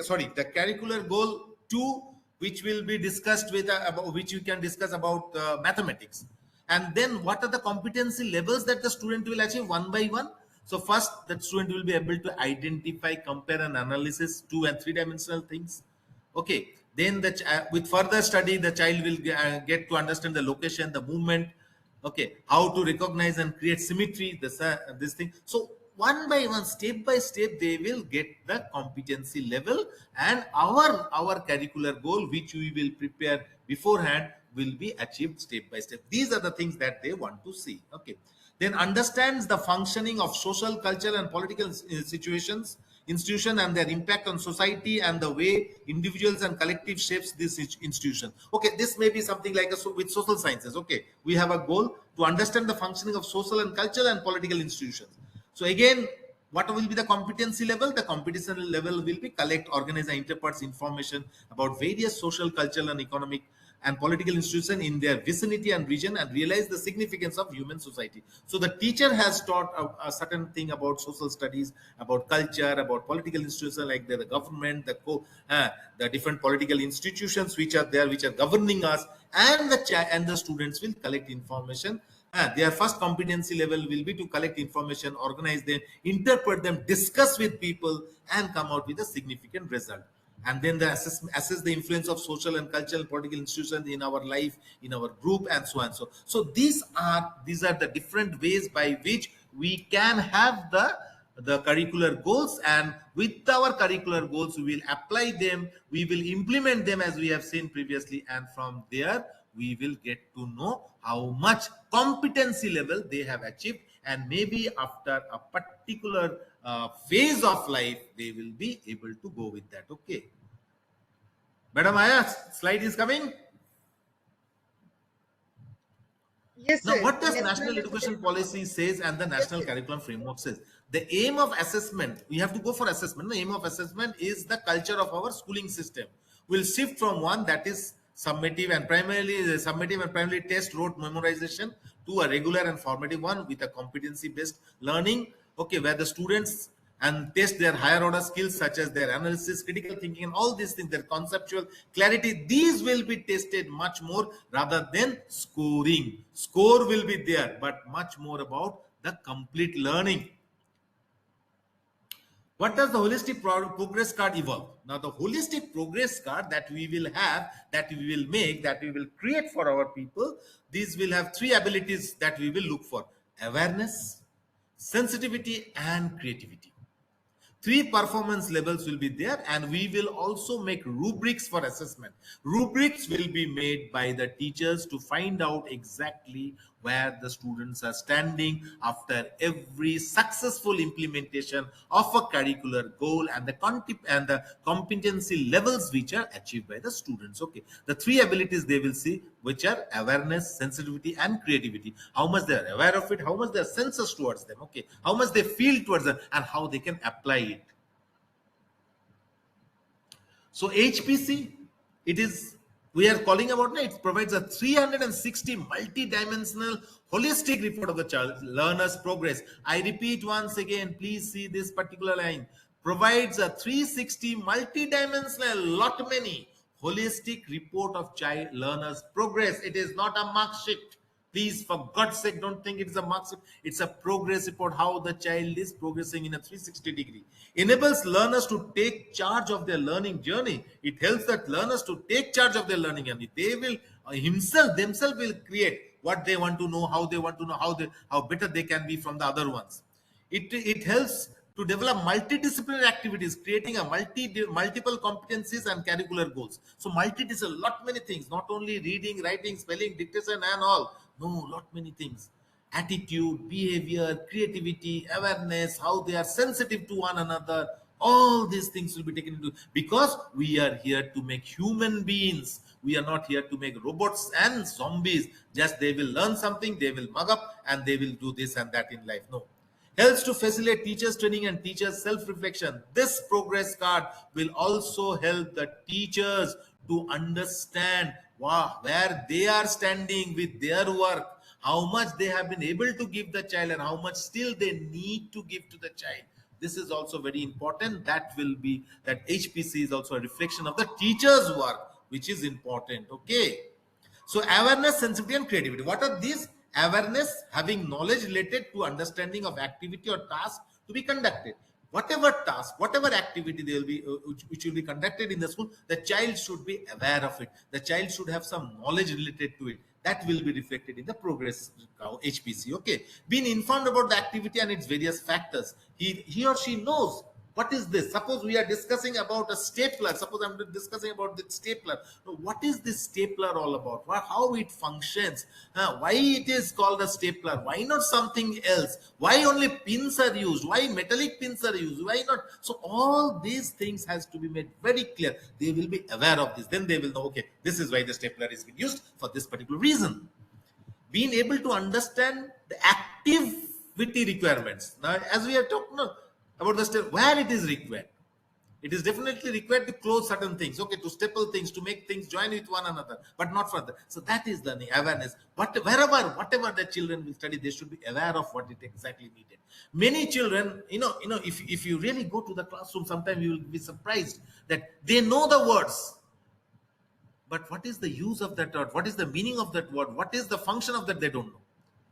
sorry, the curricular goal 2, which will be discussed with about, which you can discuss about mathematics. And then what are the competency levels that the student will achieve one by one? So first, the student will be able to identify, compare and analysis 2 and 3 dimensional things. Okay, then with further study the child will get to understand the location, the movement, okay, how to recognize and create symmetry, this thing. So one by one, step by step, they will get the competency level, and our curricular goal, which we will prepare beforehand, will be achieved step by step. These are the things that they want to see. Okay, then understands the functioning of social, cultural and political situations, institution, and their impact on society, and the way individuals and collective shapes this institution. Okay, this may be something like with social sciences. Okay, we have a goal to understand the functioning of social and cultural and political institutions. So again, what will be the competency level? The competency level will be collect, organize and interpret information about various social, cultural and economic and political institutions in their vicinity and region, and realize the significance of human society. So the teacher has taught a certain thing about social studies, about culture, about political institutions like the government, the different political institutions which are there, which are governing us, and the students will collect information. Their first competency level will be to collect information, organize them, interpret them, discuss with people, and come out with a significant result. And then the assess the influence of social and cultural political institutions in our life, in our group, and so on. So these are the different ways by which we can have the curricular goals, and with our curricular goals we will apply them, we will implement them as we have seen previously, and from there we will get to know how much competency level they have achieved, and maybe after a particular phase of life they will be able to go with that. Okay, madam, Aya, slide is coming. Yes, Now, sir. what does National national education policy says and the national Yes, curriculum framework says? The aim of assessment, we have to go for assessment. The aim of assessment is the culture of our schooling system. We'll shift from one that is summative and primarily test rote memorization to a regular and formative one with a competency based learning. Okay, where the students and test their higher order skills such as their analysis, critical thinking, and all these things, their conceptual clarity. These will be tested much more rather than scoring. Score will be there, but much more about the complete learning. What does the holistic progress card evolve? Now, the holistic progress card that we will have, that we will make, that we will create for our people, these will have three abilities that we will look for: awareness, sensitivity, and creativity. Three performance levels will be there, and we will also make rubrics for assessment. Rubrics will be made by the teachers to find out exactly where the students are standing after every successful implementation of a curricular goal, and the competency levels which are achieved by the students. Okay, the three abilities they will see, which are awareness, sensitivity, and creativity. How much they are aware of it, how much they are senses towards them. Okay, how much they feel towards them, and how they can apply it. So HPC, it is, we are calling about, it provides a 360 multi-dimensional holistic report of the child learner's progress. I repeat once again, please see this particular line. Provides a 360 multi-dimensional, lot many, holistic report of child learner's progress. It is not a mark sheet. Please, for God's sake, don't think it's a marks. It's a progress report, how the child is progressing in a 360-degree. Enables learners to take charge of their learning journey. It helps that learners to take charge of their learning journey. They will themselves will create what they want to know, how they want to know, how better they can be from the other ones. It helps to develop multidisciplinary activities, creating a multiple competencies and curricular goals. So is a lot many things, not only reading, writing, spelling, dictation, and all. No, lot many things. Attitude, behavior, creativity, awareness, how they are sensitive to one another. All these things will be taken into, because we are here to make human beings. We are not here to make robots and zombies. Just they will learn something, they will mug up, and they will do this and that in life. No, helps to facilitate teachers training and teachers self-reflection. This progress card will also help the teachers to understand where they are standing with their work, how much they have been able to give the child, and how much still they need to give to the child. This is also very important. That will be that HPC is also a reflection of the teacher's work, which is important. Okay. So awareness, sensitivity, and creativity. What are these? Awareness, having knowledge related to understanding of activity or task to be conducted. Whatever task, whatever activity they will be, which will be conducted in the school, the child should be aware of it. The child should have some knowledge related to it. That will be reflected in the progress HPC. Okay, being informed about the activity and its various factors. He or she knows what is this. Suppose we are discussing about a stapler. Suppose I'm discussing about the stapler. What is this stapler all about? How it functions? Why it is called a stapler? Why not something else? Why only pins are used? Why metallic pins are used? Why not? So all these things has to be made very clear. They will be aware of this. Then they will know, okay, this is why the stapler is being used for this particular reason. Being able to understand the activity requirements. Now, as we are talking about the step, where it is required, it is definitely required to close certain things, okay, to staple things, to make things join with one another, but not further. So that is the awareness. But whatever the children will study, they should be aware of what it exactly needed. Many children, if you really go to the classroom, sometimes you will be surprised that they know the words, but what is the use of that word? What is the meaning of that word? What is the function of that? They don't know.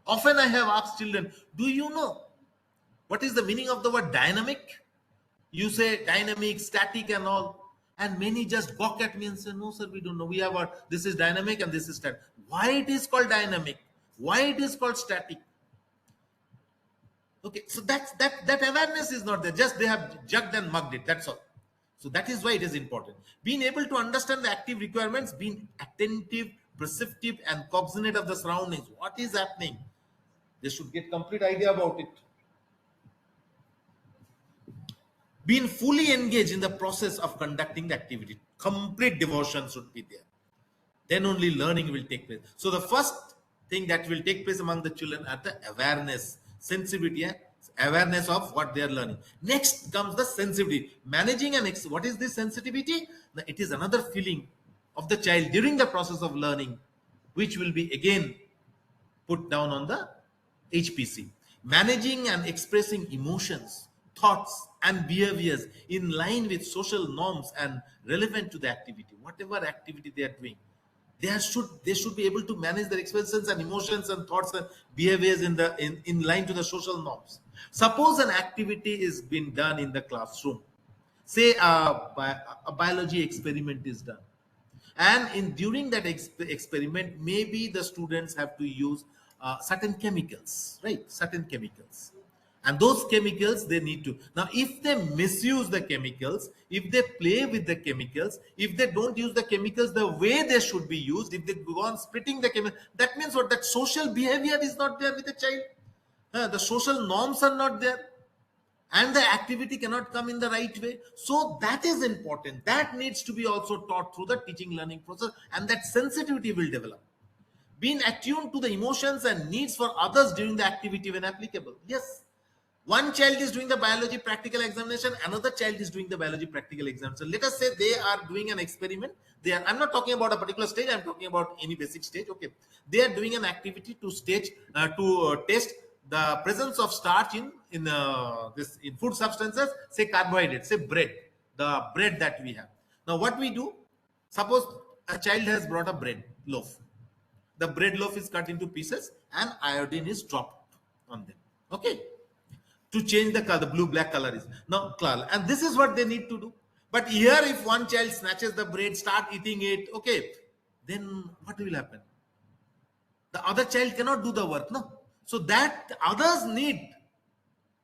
Often I have asked children, do you know what is the meaning of the word dynamic? You say dynamic, static, and all. And many just gawk at me and say, no, sir, we don't know. We have this is dynamic and this is static. Why it is called dynamic? Why it is called static? Okay, so that awareness is not there. Just they have jugged and mugged it. That's all. So that is why it is important. Being able to understand the active requirements, being attentive, perceptive, and cognizant of the surroundings. What is happening? They should get complete idea about it. Being fully engaged in the process of conducting the activity. Complete devotion should be there. Then only learning will take place. So the first thing that will take place among the children are the awareness, sensitivity, and awareness of what they are learning. Next comes the sensitivity. Managing what is this sensitivity? It is another feeling of the child during the process of learning, which will be again put down on the HPC. Managing and expressing emotions, thoughts, and behaviors in line with social norms and relevant to the activity. Whatever activity they are doing, they should be able to manage their expressions and emotions and thoughts and behaviors in line to the social norms. Suppose an activity is being done in the classroom. Say a biology experiment is done, and during that experiment, maybe the students have to use certain chemicals, right? Certain chemicals, and those chemicals they need to. Now if they misuse the chemicals, if they play with the chemicals, if they don't use the chemicals the way they should be used, if they go on splitting the chemical, that means what? That social behavior is not there with the child. The social norms are not there, and the activity cannot come in the right way. So that is important. That needs to be also taught through the teaching learning process, and that sensitivity will develop. Being attuned to the emotions and needs for others during the activity when applicable. Yes, one child is doing the biology practical examination, another child is doing the biology practical exam. So let us say they are doing an experiment. I'm not talking about a particular stage, I'm talking about any basic stage. Okay, they are doing an activity to test the presence of starch in food substances, say carbohydrates, say bread, the bread that we have. Now what we do, suppose a child has brought a bread loaf. the bread loaf is cut into pieces and iodine is dropped on them. Okay, to change the color, the blue black color is now color, and this is what they need to do. But here, if one child snatches the bread, start eating it, okay, then what will happen? The other child cannot do the work, no. So that others need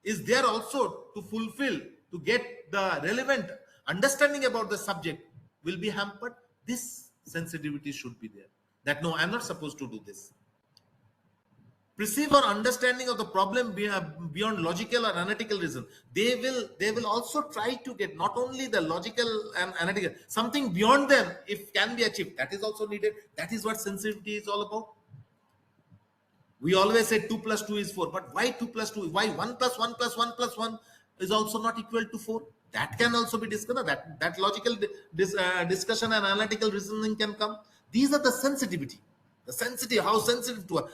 is there also to fulfill, to get the relevant understanding about the subject will be hampered. This sensitivity should be there, that no, I'm not supposed to do this. Perceive or understanding of the problem beyond logical or analytical reason. They will also try to get not only the logical and analytical, something beyond them if can be achieved, that is also needed. That is what sensitivity is all about. We always say 2 plus 2 is 4, but why 2 plus 2? Why 1 plus 1 plus 1 plus 1 is also not equal to 4? That can also be discussed. That logical discussion and analytical reasoning can come. These are the sensitivity. The sensitive, how sensitive to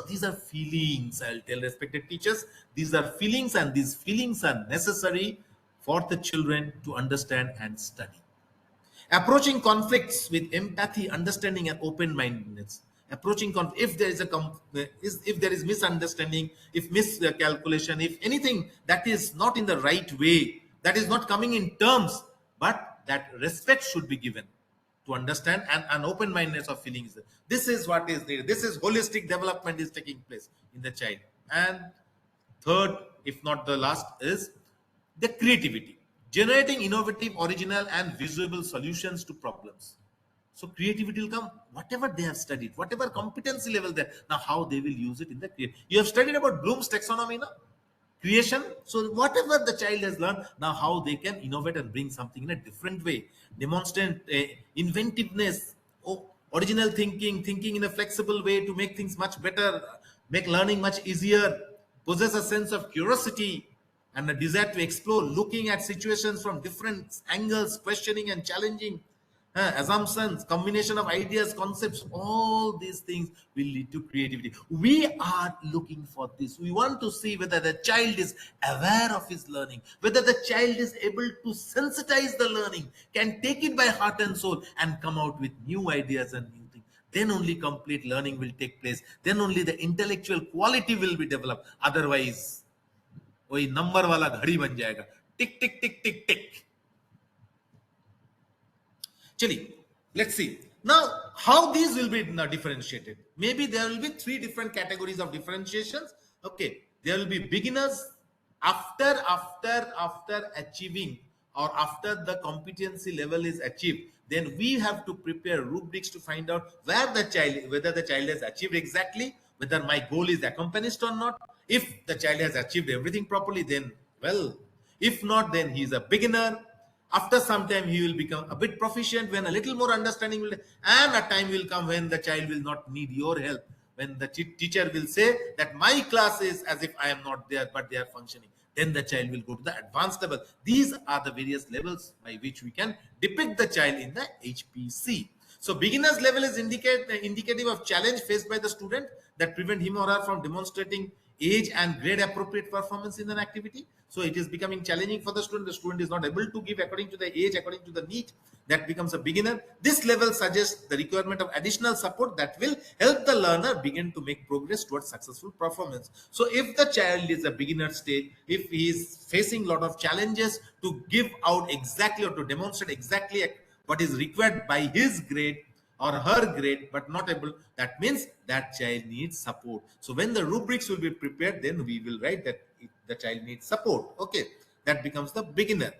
these are feelings. I'll tell respected teachers, these are feelings, and these feelings are necessary for the children to understand and study. Approaching conflicts with empathy, understanding, and open-mindedness. Approaching conflict, if there is if there is misunderstanding, if miscalculation, if anything that is not in the right way, that is not coming in terms, but that respect should be given to understand, and an open-mindedness of feelings. This is what is needed. This is holistic development is taking place in the child. And third, if not the last, is the creativity, generating innovative, original, and visual solutions to problems. So creativity will come, whatever they have studied, whatever competency level there. Now, how they will use it in the create. You have studied about Bloom's taxonomy now, creation. So whatever the child has learned, now how they can innovate and bring something in a different way, demonstrate inventiveness, original thinking in a flexible way to make things much better, make learning much easier, possess a sense of curiosity and a desire to explore, looking at situations from different angles, questioning and challenging, assumptions, combination of ideas, concepts, all these things will lead to creativity. We are looking for this. We want to see whether the child is aware of his learning, whether the child is able to sensitize the learning, can take it by heart and soul and come out with new ideas and new things. Then only complete learning will take place. Then only the intellectual quality will be developed. Otherwise, वही number वाला घड़ी बन जाएगा, टिक टिक टिक टिक टिक. Chali, let's see. Now, how these will be differentiated? Maybe there will be 3 different categories of differentiations. Okay, there will be beginners after achieving, or after the competency level is achieved. Then we have to prepare rubrics to find out whether the child has achieved exactly, whether my goal is accomplished or not. If the child has achieved everything properly, then well. If not, then he is a beginner. After some time, he will become a bit proficient when a little more understanding will, and a time will come when the child will not need your help. When the teacher will say that my class is as if I am not there, but they are functioning. Then the child will go to the advanced level. These are the various levels by which we can depict the child in the HPC. So beginner's level is indicative of challenge faced by the student that prevent him or her from demonstrating age and grade appropriate performance in an activity. So it is becoming challenging for the student. The student is not able to give according to the age, according to the need. That becomes a beginner. This level suggests the requirement of additional support that will help the learner begin to make progress towards successful performance. So if the child is a beginner stage, if he is facing a lot of challenges to give out exactly or to demonstrate exactly what is required by his grade or her grade, but not able, that means that child needs support. So when the rubrics will be prepared, then we will write that the child needs support. Okay, that becomes the beginner.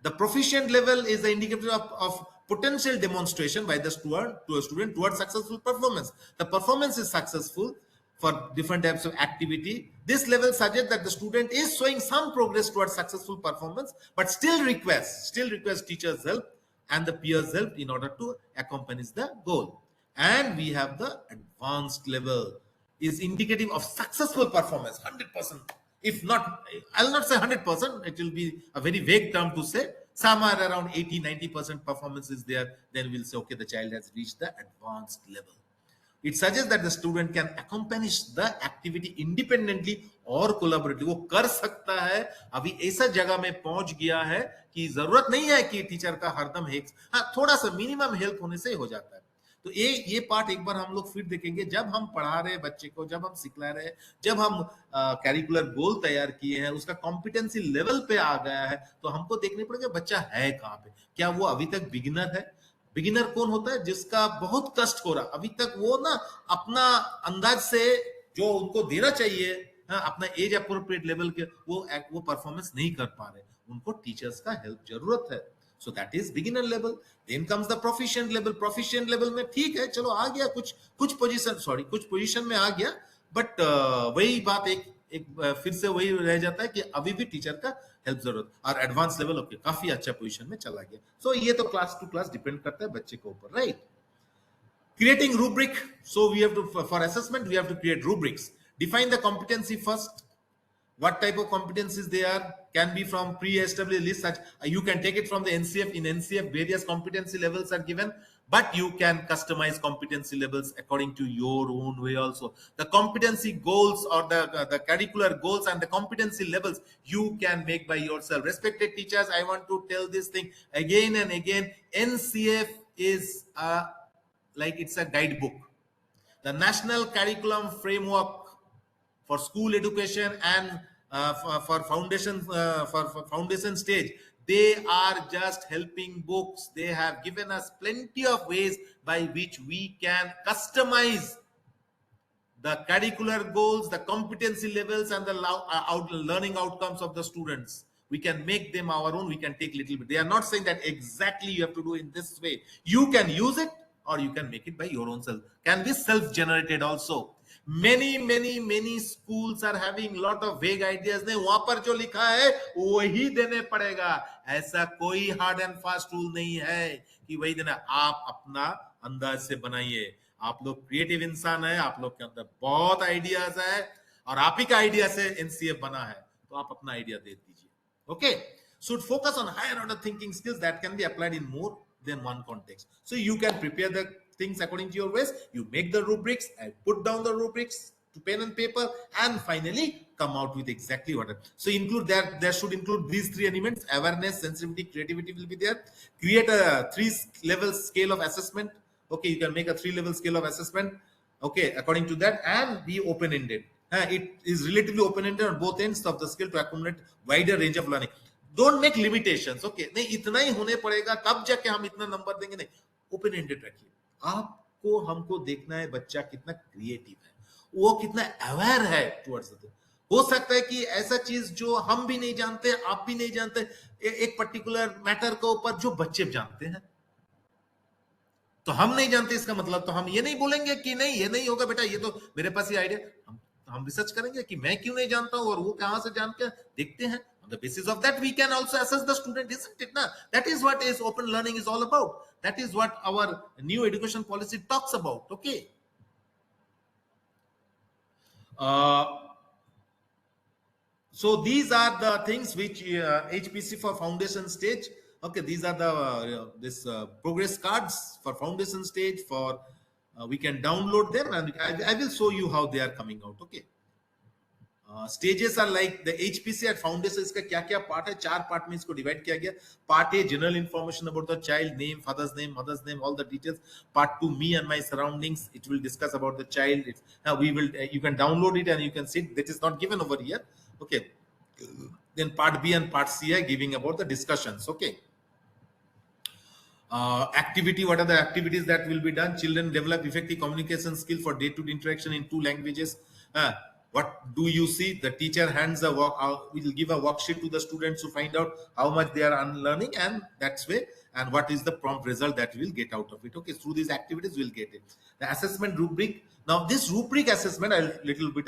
The proficient level is the indicator of potential demonstration by the student to a student towards successful performance. The performance is successful for different types of activity. This level suggests that the student is showing some progress towards successful performance, but still requires teacher's help and the peers help in order to accomplish the goal. And we have the advanced level is indicative of successful performance, 100%. If not, I'll not say 100%, it will be a very vague term to say. Somewhere around 80-90% performance is there, then we'll say, okay, the child has reached the advanced level. It suggests that the student can accomplish the activity independently और collaboratively. वो कर सकता है, अभी ऐसा जगह में पहुंच गया है कि जरूरत नहीं है कि टीचर का हरदम हेल्प, हाँ थोड़ा सा मिनिमम हेल्प होने से हो जाता है. तो ये पार्ट एक बार हम लोग फिर देखेंगे जब हम पढ़ा रहे हैं बच्चे को, जब हम सिखला रहे हैं, जब हम कैरिकुलर गोल तैयार किए हैं, उसका कॉम्पिटेंसी लेवल पे आ गया है, तो हमको देखने पड़ेगा बच्चा है कहाँ पे। क्या वो अभी तक बिगिनर है? बिगिनर कौन होता है? जिसका बहुत कष्ट हो रहा, अभी तक वो ना अपना अंदाज से जो उनको देना चाहिए, हाँ, अपना एज अप्रोप्रिएट लेवल के वो परफॉर्मेंस नहीं कर पा रहे, उनको टीचर्स का हेल्प जरूरत है। So that is beginner level. Then comes the proficient level. Proficient level में ठीक है, चलो आ गया, कुछ पोजीशन में आ गया, बट वही बात फिर से वही रह जाता है कि अभी भी टीचर का हेल्प जरूरत। और एडवांस लेवल ओके, काफी अच्छा पोजीशन में चला गया। सो ये तो क्लास टू क्लास डिपेंड करता है बच्चे के ऊपर, right? Creating rubric. So we have to, for assessment, we have to create rubrics. Define the competency first. What type of competencies they are, can be from pre-established list, such you can take it from the NCF. In NCF various competency levels are given, but you can customize competency levels according to your own way also. The competency goals or the curricular goals and the competency levels you can make by yourself. Respected teachers, I want to tell this thing again and again. NCF is like it's a guidebook. The National Curriculum Framework for school education and for foundation stage, they are just helping books. They have given us plenty of ways by which we can customize the curricular goals, the competency levels, and the learning outcomes of the students. We can make them our own. We can take little bit. They are not saying that exactly you have to do in this way. You can use it or you can make it by your own self. Can be self-generated also. Many schools are having lot of vague ideas. नहीं, वहां पर जो लिखा है वही देने पड़ेगा. ऐसा कोई हार्ड एंड फास्ट रूल नहीं है कि वही देना. आप अपना अंदाज से बनाइए. आप लोग क्रिएटिव इंसान है, आप लोग के अंदर बहुत आइडियाज है और आप ही का आइडिया से एनसीएफ बना है, तो आप अपना आइडिया दे दीजिए. Okay, should focus on higher order thinking skills that can be applied in more than one context. So you can prepare the things according to your ways. You make the rubrics and put down the rubrics to pen and paper, and finally come out with exactly what. So include that. There should include these three elements: awareness, sensitivity, creativity will be there. Create a 3-level scale of assessment. Okay, you can make a 3-level scale of assessment. Okay, according to that, and be open-ended. It is relatively open-ended on both ends of the scale to accumulate wider range of learning. Don't make limitations. Okay, नहीं इतना ही होने पड़ेगा, कब जाके हम इतना number देंगे, नहीं, ओपन-एंडेड रखिए. आपको हमको देखना है बच्चा कितना क्रिएटिव है, वो कितना अवेयर है टुवर्ड्स द. हो सकता है कि ऐसा चीज जो हम भी नहीं जानते, आप भी नहीं जानते, एक पर्टिकुलर मैटर के ऊपर जो बच्चे जानते हैं, तो हम नहीं जानते, इसका मतलब तो हम ये नहीं बोलेंगे कि नहीं ये नहीं होगा बेटा, ये तो मेरे पास ही आइडिया. हम रिसर्च करेंगे कि मैं क्यों नहीं जानता हूं और वो कहां से जान के देखते हैं. On the basis of that, we can also assess the student, isn't it? Now, that is what is open learning is all about. That is what our new education policy talks about. Okay. So these are the things which HPC for foundation stage. Okay, these are the progress cards for foundation stage. For we can download them, and I will show you how they are coming out. Okay. Stages are like the HPC at foundation. इसका क्या क्या part है? 4 part में इसको divide किया गया. Part A general information about the child, name, father's name, mother's name, all the details. Part 2 me and my surroundings. It will discuss about the child. You can download it and you can see it. That is not given over here. Okay. Then part B and part C are giving about the discussions. Okay. Activity. What are the activities that will be done? Children develop effective communication skill for day-to-day interaction in 2 languages. What do you see? The teacher hands a will give a worksheet to the students to find out how much they are unlearning, and that's way, and what is the prompt result that we'll get out of it. Okay, through these activities we'll get it. The assessment rubric. Now this rubric assessment, I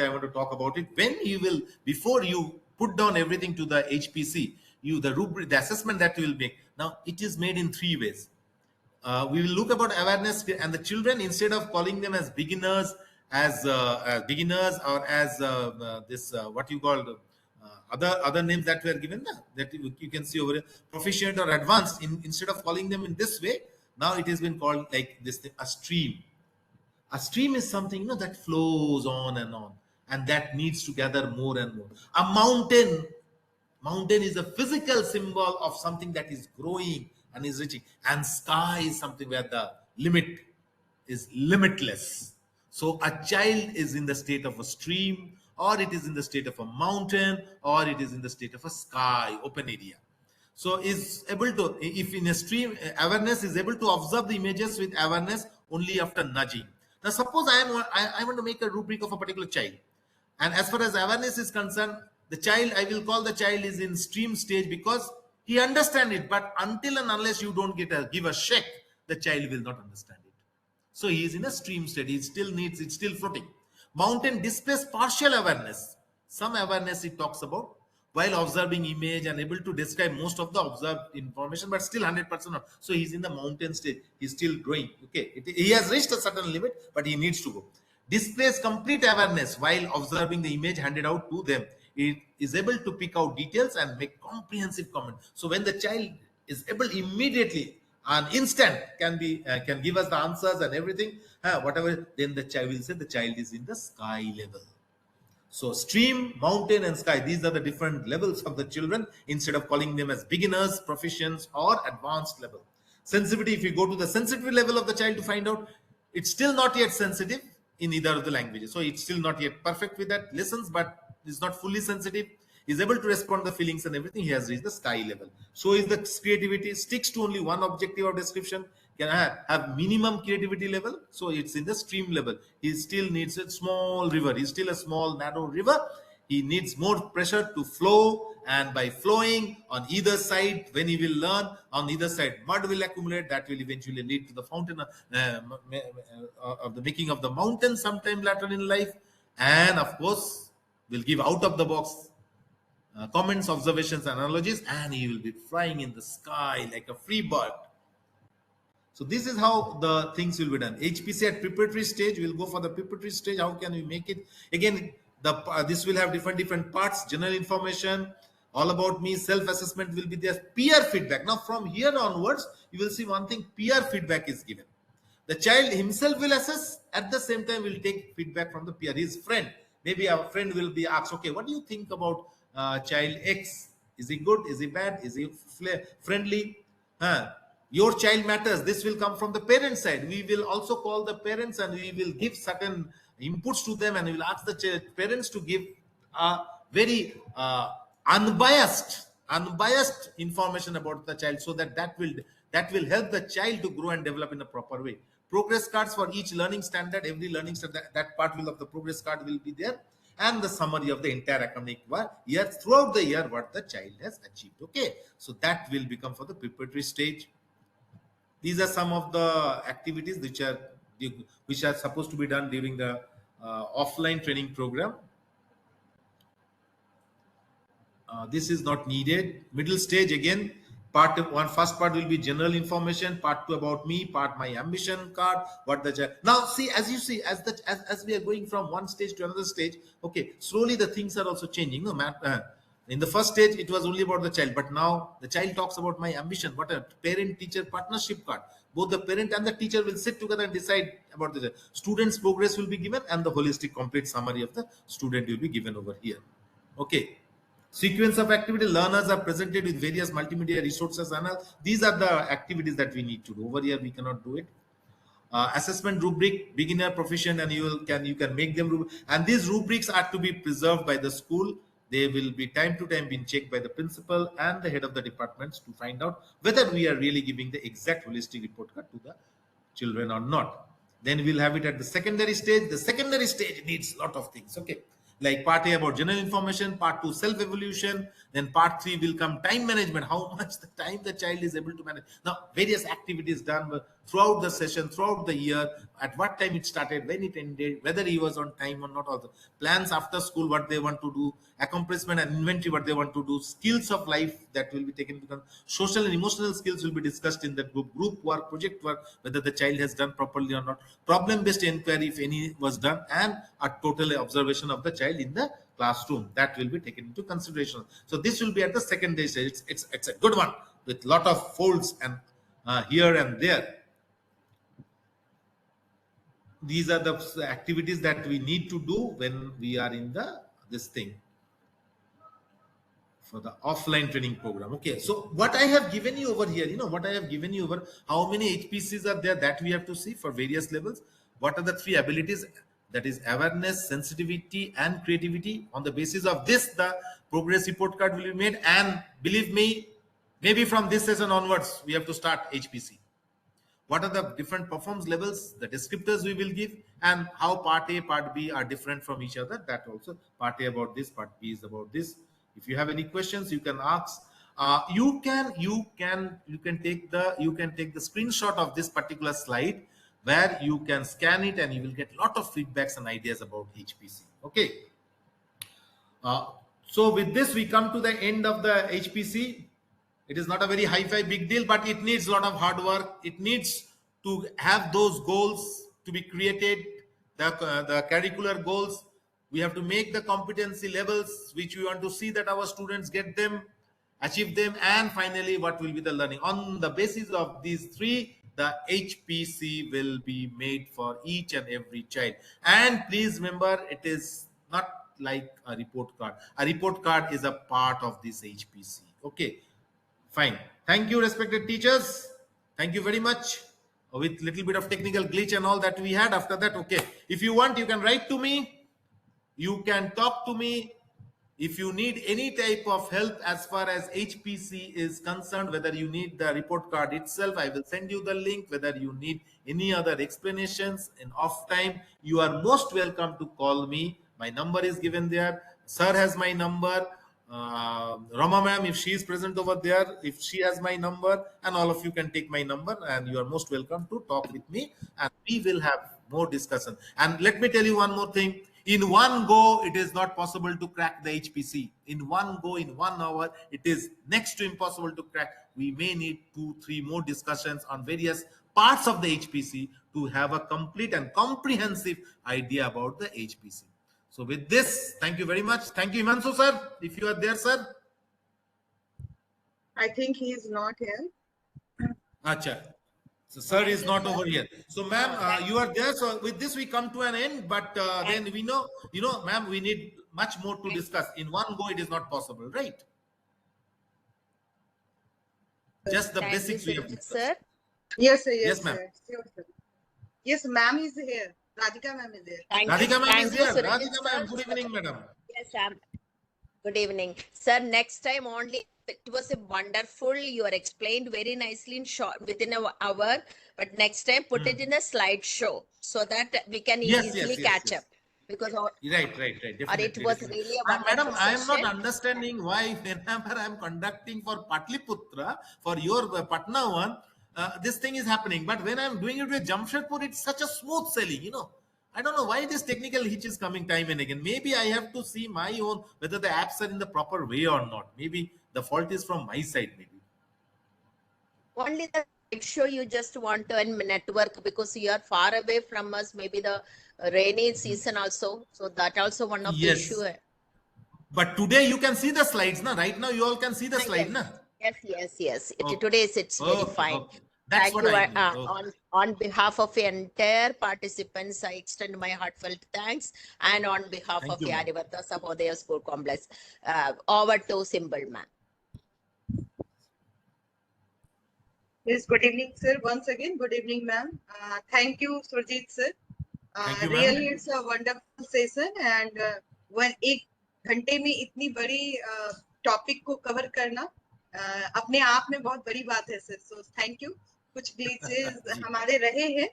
want to talk about it. When you will, before you put down everything to the HPC, the rubric, the assessment that you will make. Now it is made in 3 ways. We will look about awareness, and the children, instead of calling them as beginners, or as what you call other names that were given, that you can see over here, proficient or advanced, instead of calling them in this way, now it has been called like this thing, a stream. A stream is something that flows on, and that needs to gather more and more. A mountain is a physical symbol of something that is growing and is reaching, and sky is something where the limit is limitless. So a child is in the state of a stream, or it is in the state of a mountain, or it is in the state of a sky, open area. So is able to, if in a stream, awareness is able to observe the images with awareness only after nudging. Now suppose I want to make a rubric of a particular child, and as far as awareness is concerned, the child, I will call the child is in stream stage because he understand it, but until and unless you don't give a check, the child will not understand it. So he is in a stream state. He still needs, it's still floating. Mountain displays partial awareness. Some awareness it talks about while observing image and able to describe most of the observed information, but still 100% not. So he's in the mountain state. He's still growing. Okay. He has reached a certain limit, but he needs to go. Displays complete awareness while observing the image handed out to them. It is able to pick out details and make comprehensive comment. So when the child is able immediately, an instant can give us the answers and everything, whatever, then the child will say the child is in the sky level. So stream, mountain, and sky, these are the different levels of the children instead of calling them as beginners, proficients, or advanced level. Sensitivity, if you go to the sensitivity level of the child to find out, it's still not yet sensitive in either of the languages. So it's still not yet perfect with that, listens, but is not fully sensitive, is able to respond to the feelings and everything. He has reached the sky level. So is the creativity, sticks to only one objective or description, can have minimum creativity level. So it's in the stream level. He still needs a small river. He's still a small narrow river. He needs more pressure to flow, and by flowing on either side, when he will learn, on either side mud will accumulate, that will eventually lead to the fountain of the making of the mountain sometime later in life, and of course will give out of the box comments, observations, analogies, and he will be flying in the sky like a free bird. So this is how the things will be done. HPC at preparatory stage, we'll go for the preparatory stage. How can we make it? Again, this will have different parts. General information, all about me, self-assessment will be there. Peer feedback. Now from here onwards, you will see one thing, peer feedback is given. The child himself will assess, at the same time will take feedback from the peer, his friend. Maybe our friend will be asked, okay, what do you think about child X? Is he good? Is he bad? Is he friendly? Your child matters. This will come from the parent side. We will also call the parents and we will give certain inputs to them, and we will ask the parents to give very unbiased information about the child, so that will help the child to grow and develop in a proper way. Progress cards for each learning standard. Every learning standard, that part will of the progress card will be there, and the summary of the entire academic year, throughout the year, what the child has achieved. Okay, so that will become for the preparatory stage. These are some of the activities which are supposed to be done during the offline training program. This is not needed. Middle stage, again, first part will be general information, part 2 about me, part my ambition card, what the now see, as you see, as we are going from one stage to another stage, okay, slowly the things are also changing. No matter in the first stage it was only about the child, but now the child talks about my ambition. What a parent teacher partnership card. Both the parent and the teacher will sit together and decide about the student's progress will be given, and the holistic complete summary of the student will be given over here. Okay. Sequence of activity, learners are presented with various multimedia resources, and these are the activities that we need to do. Over here we cannot do it. Assessment rubric, beginner, proficient, and you can make them, and these rubrics are to be preserved by the school. They will be time to time being checked by the principal and the head of the departments to find out whether we are really giving the exact holistic report card to the children or not. Then we'll have it at the secondary stage. The secondary stage needs a lot of things. Okay, like part A about general information, part 2 self-evolution, then part 3 will come time management, how much the time the child is able to manage. Now, various activities done throughout the session, throughout the year, at what time it started, when it ended, whether he was on time or not, all the plans after school, what they want to do, accomplishment and inventory, what they want to do, skills of life that will be taken because social and emotional skills will be discussed in the group work, project work, whether the child has done properly or not, problem-based inquiry if any was done, and a total observation of the child in the classroom that will be taken into consideration. So this will be at the secondary stage. It's a good one with lot of folds and here and there. These are the activities that we need to do when we are in this thing. for the offline training program. Okay, so what I have given you over here, what I have given you over, how many HPCs are there that we have to see for various levels. What are the three abilities? That is awareness, sensitivity, and creativity. On the basis of this, the progress report card will be made. And believe me, maybe from this session onwards, we have to start HPC. What are the different performance levels, the descriptors we will give, and how part A, part B are different from each other. That also, part A about this, part B is about this. If you have any questions, you can ask. You can take the screenshot of this particular slide, where you can scan it and you will get a lot of feedbacks and ideas about HPC. Okay. So with this, we come to the end of the HPC. It is not a very hi-fi big deal, but it needs a lot of hard work. It needs to have those goals to be created, the curricular goals. We have to make the competency levels, which we want to see that our students get them, achieve them, and finally, what will be the learning. On the basis of these three, the HPC will be made for each and every child. And please remember, it is not like a report card. A report card is a part of this HPC. Okay. Fine. Thank you, respected teachers. Thank you very much. With little bit of technical glitch and all that we had after that. Okay. If you want, you can write to me. You can talk to me. If you need any type of help as far as HPC is concerned, whether you need the report card itself, I will send you the link. Whether you need any other explanations in off time, you are most welcome to call me. My number is given there. Sir has my number. Rama ma'am, if she is present over there, if she has my number, and all of you can take my number, and you are most welcome to talk with me, and we will have more discussion. And let me tell you one more thing. In one go, it is not possible to crack the HPC. In one go, in 1 hour, it is next to impossible to crack. We may need 2-3 more discussions on various parts of the HPC to have a complete and comprehensive idea about the HPC. So with this, thank you very much. Thank you, Himanshu sir, if you are there, sir. I think he is not here. Acha. So sir is not over here. So ma'am, you are there. So with this, we come to an end. But then we know, ma'am, we need much more to discuss. In one go, it is not possible, right? Just the basics we have discussed. Sir. Yes, sir. Yes, ma'am. Sure, sir. Yes, ma'am is here. Radhika ma'am is there. Radhika ma'am is here. Surajit Radhika ma'am, good evening, madam. Yes, good evening, sir. Next time only. It was a wonderful. You are explained very nicely in short within an hour. But next time, put it in a slideshow so that we can easily catch up. Because Right. Definitely, it was really a wonderful madam, I am not session. understanding why whenever I am conducting for Patliputra, for your Patna one, this thing is happening. But when I am doing it with Jamshedpur, it's such a smooth sailing, I don't know why this technical hitch is coming time and again. Maybe I have to see my own, whether the apps are in the proper way or not. Maybe the fault is from my side, maybe. Only the show you just want to network because you are far away from us. Maybe the rainy season also. So that also one of the Yes. issue. But today you can see the slides, na? Right now you all can see the slide, na? Yes. Okay. Today it's very Okay, fine. okay. That's Thank what you. I need. Okay. On behalf of the entire participants, I extend my heartfelt thanks. And on behalf Thank of you, the ma'am. Adivarta Sahodaya School Complex, over to Symbol ma'am. Yes, good evening, sir. Once again, good evening, ma'am. Thank you, Surajit sir. Thank you, ma'am. Really, it's a wonderful session. And when एक घंटे में इतनी बड़ी topic को cover करना अपने आप में बहुत बड़ी बात है सर. So thank you. कुछ ग्लिचेस हमारे रहे हैं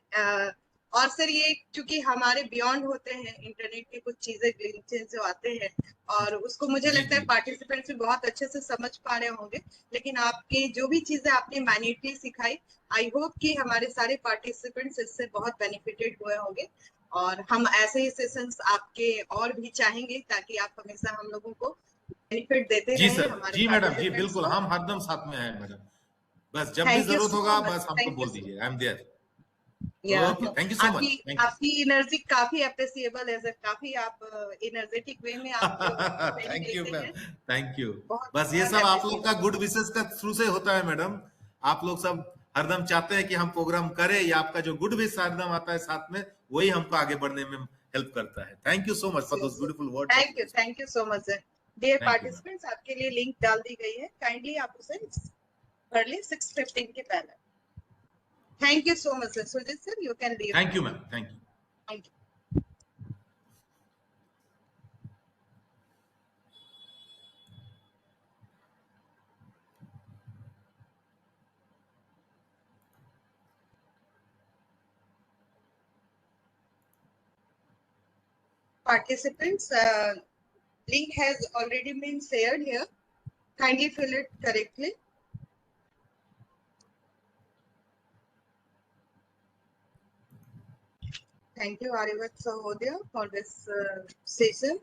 और सर ये चूंकि हमारे बियॉन्ड होते हैं इंटरनेट के कुछ चीजें ग्लिचेस जो आते हैं और उसको मुझे लगता है पार्टिसिपेंट्स भी बहुत अच्छे से समझ पा रहे होंगे. लेकिन आपकी जो भी चीजें आपने मैन्युअली सिखाई, आई होप कि हमारे सारे पार्टिसिपेंट्स इससे बहुत बेनिफिटेड हुए होंगे. और हम ऐसे ही सेशंस आपके और भी चाहेंगे ताकि आप हमेशा हम लोगों को बेनिफिट देते जी रहें. सर, हमारे जी मैडम, जी participants बिल्कुल, को. हम हरदम साथ में हैं मैडम. बस जब भी Thank you जरूरत so होगा much. बस हमको Thank you बोल so दीजिए. I am there. Yeah. Okay, thank you so much. आपकी एनर्जी काफी अप्रिशिएबल है सर. काफी आप एनर्जेटिक वे में आप thank you ma'am, thank you. बहुत- बस ये बहुत सब आप appreciate लोग का गुड विशेष का थ्रू से होता है मैडम. आप लोग सब हरदम चाहते हैं कि हम प्रोग्राम करें, या आपका जो गुड विश हरदम आता है साथ में, वही हमको आगे बढ़ने में हेल्प करता है. Thank you so much for those beautiful words. Thank you so much sir. Dear Thank you, ma'am. Participants, आपके लिए लिंक डाल दी गई है, काइंडली आप उसे पढ़ लें 6:15 के पहले. Thank you so much sir. Surjeet sir, you can leave. Thank you, ma'am. Thank you. Thank you. Participants, link has already been shared here. Kindly fill it correctly. Thank you, Arivat Sahodia, for this session.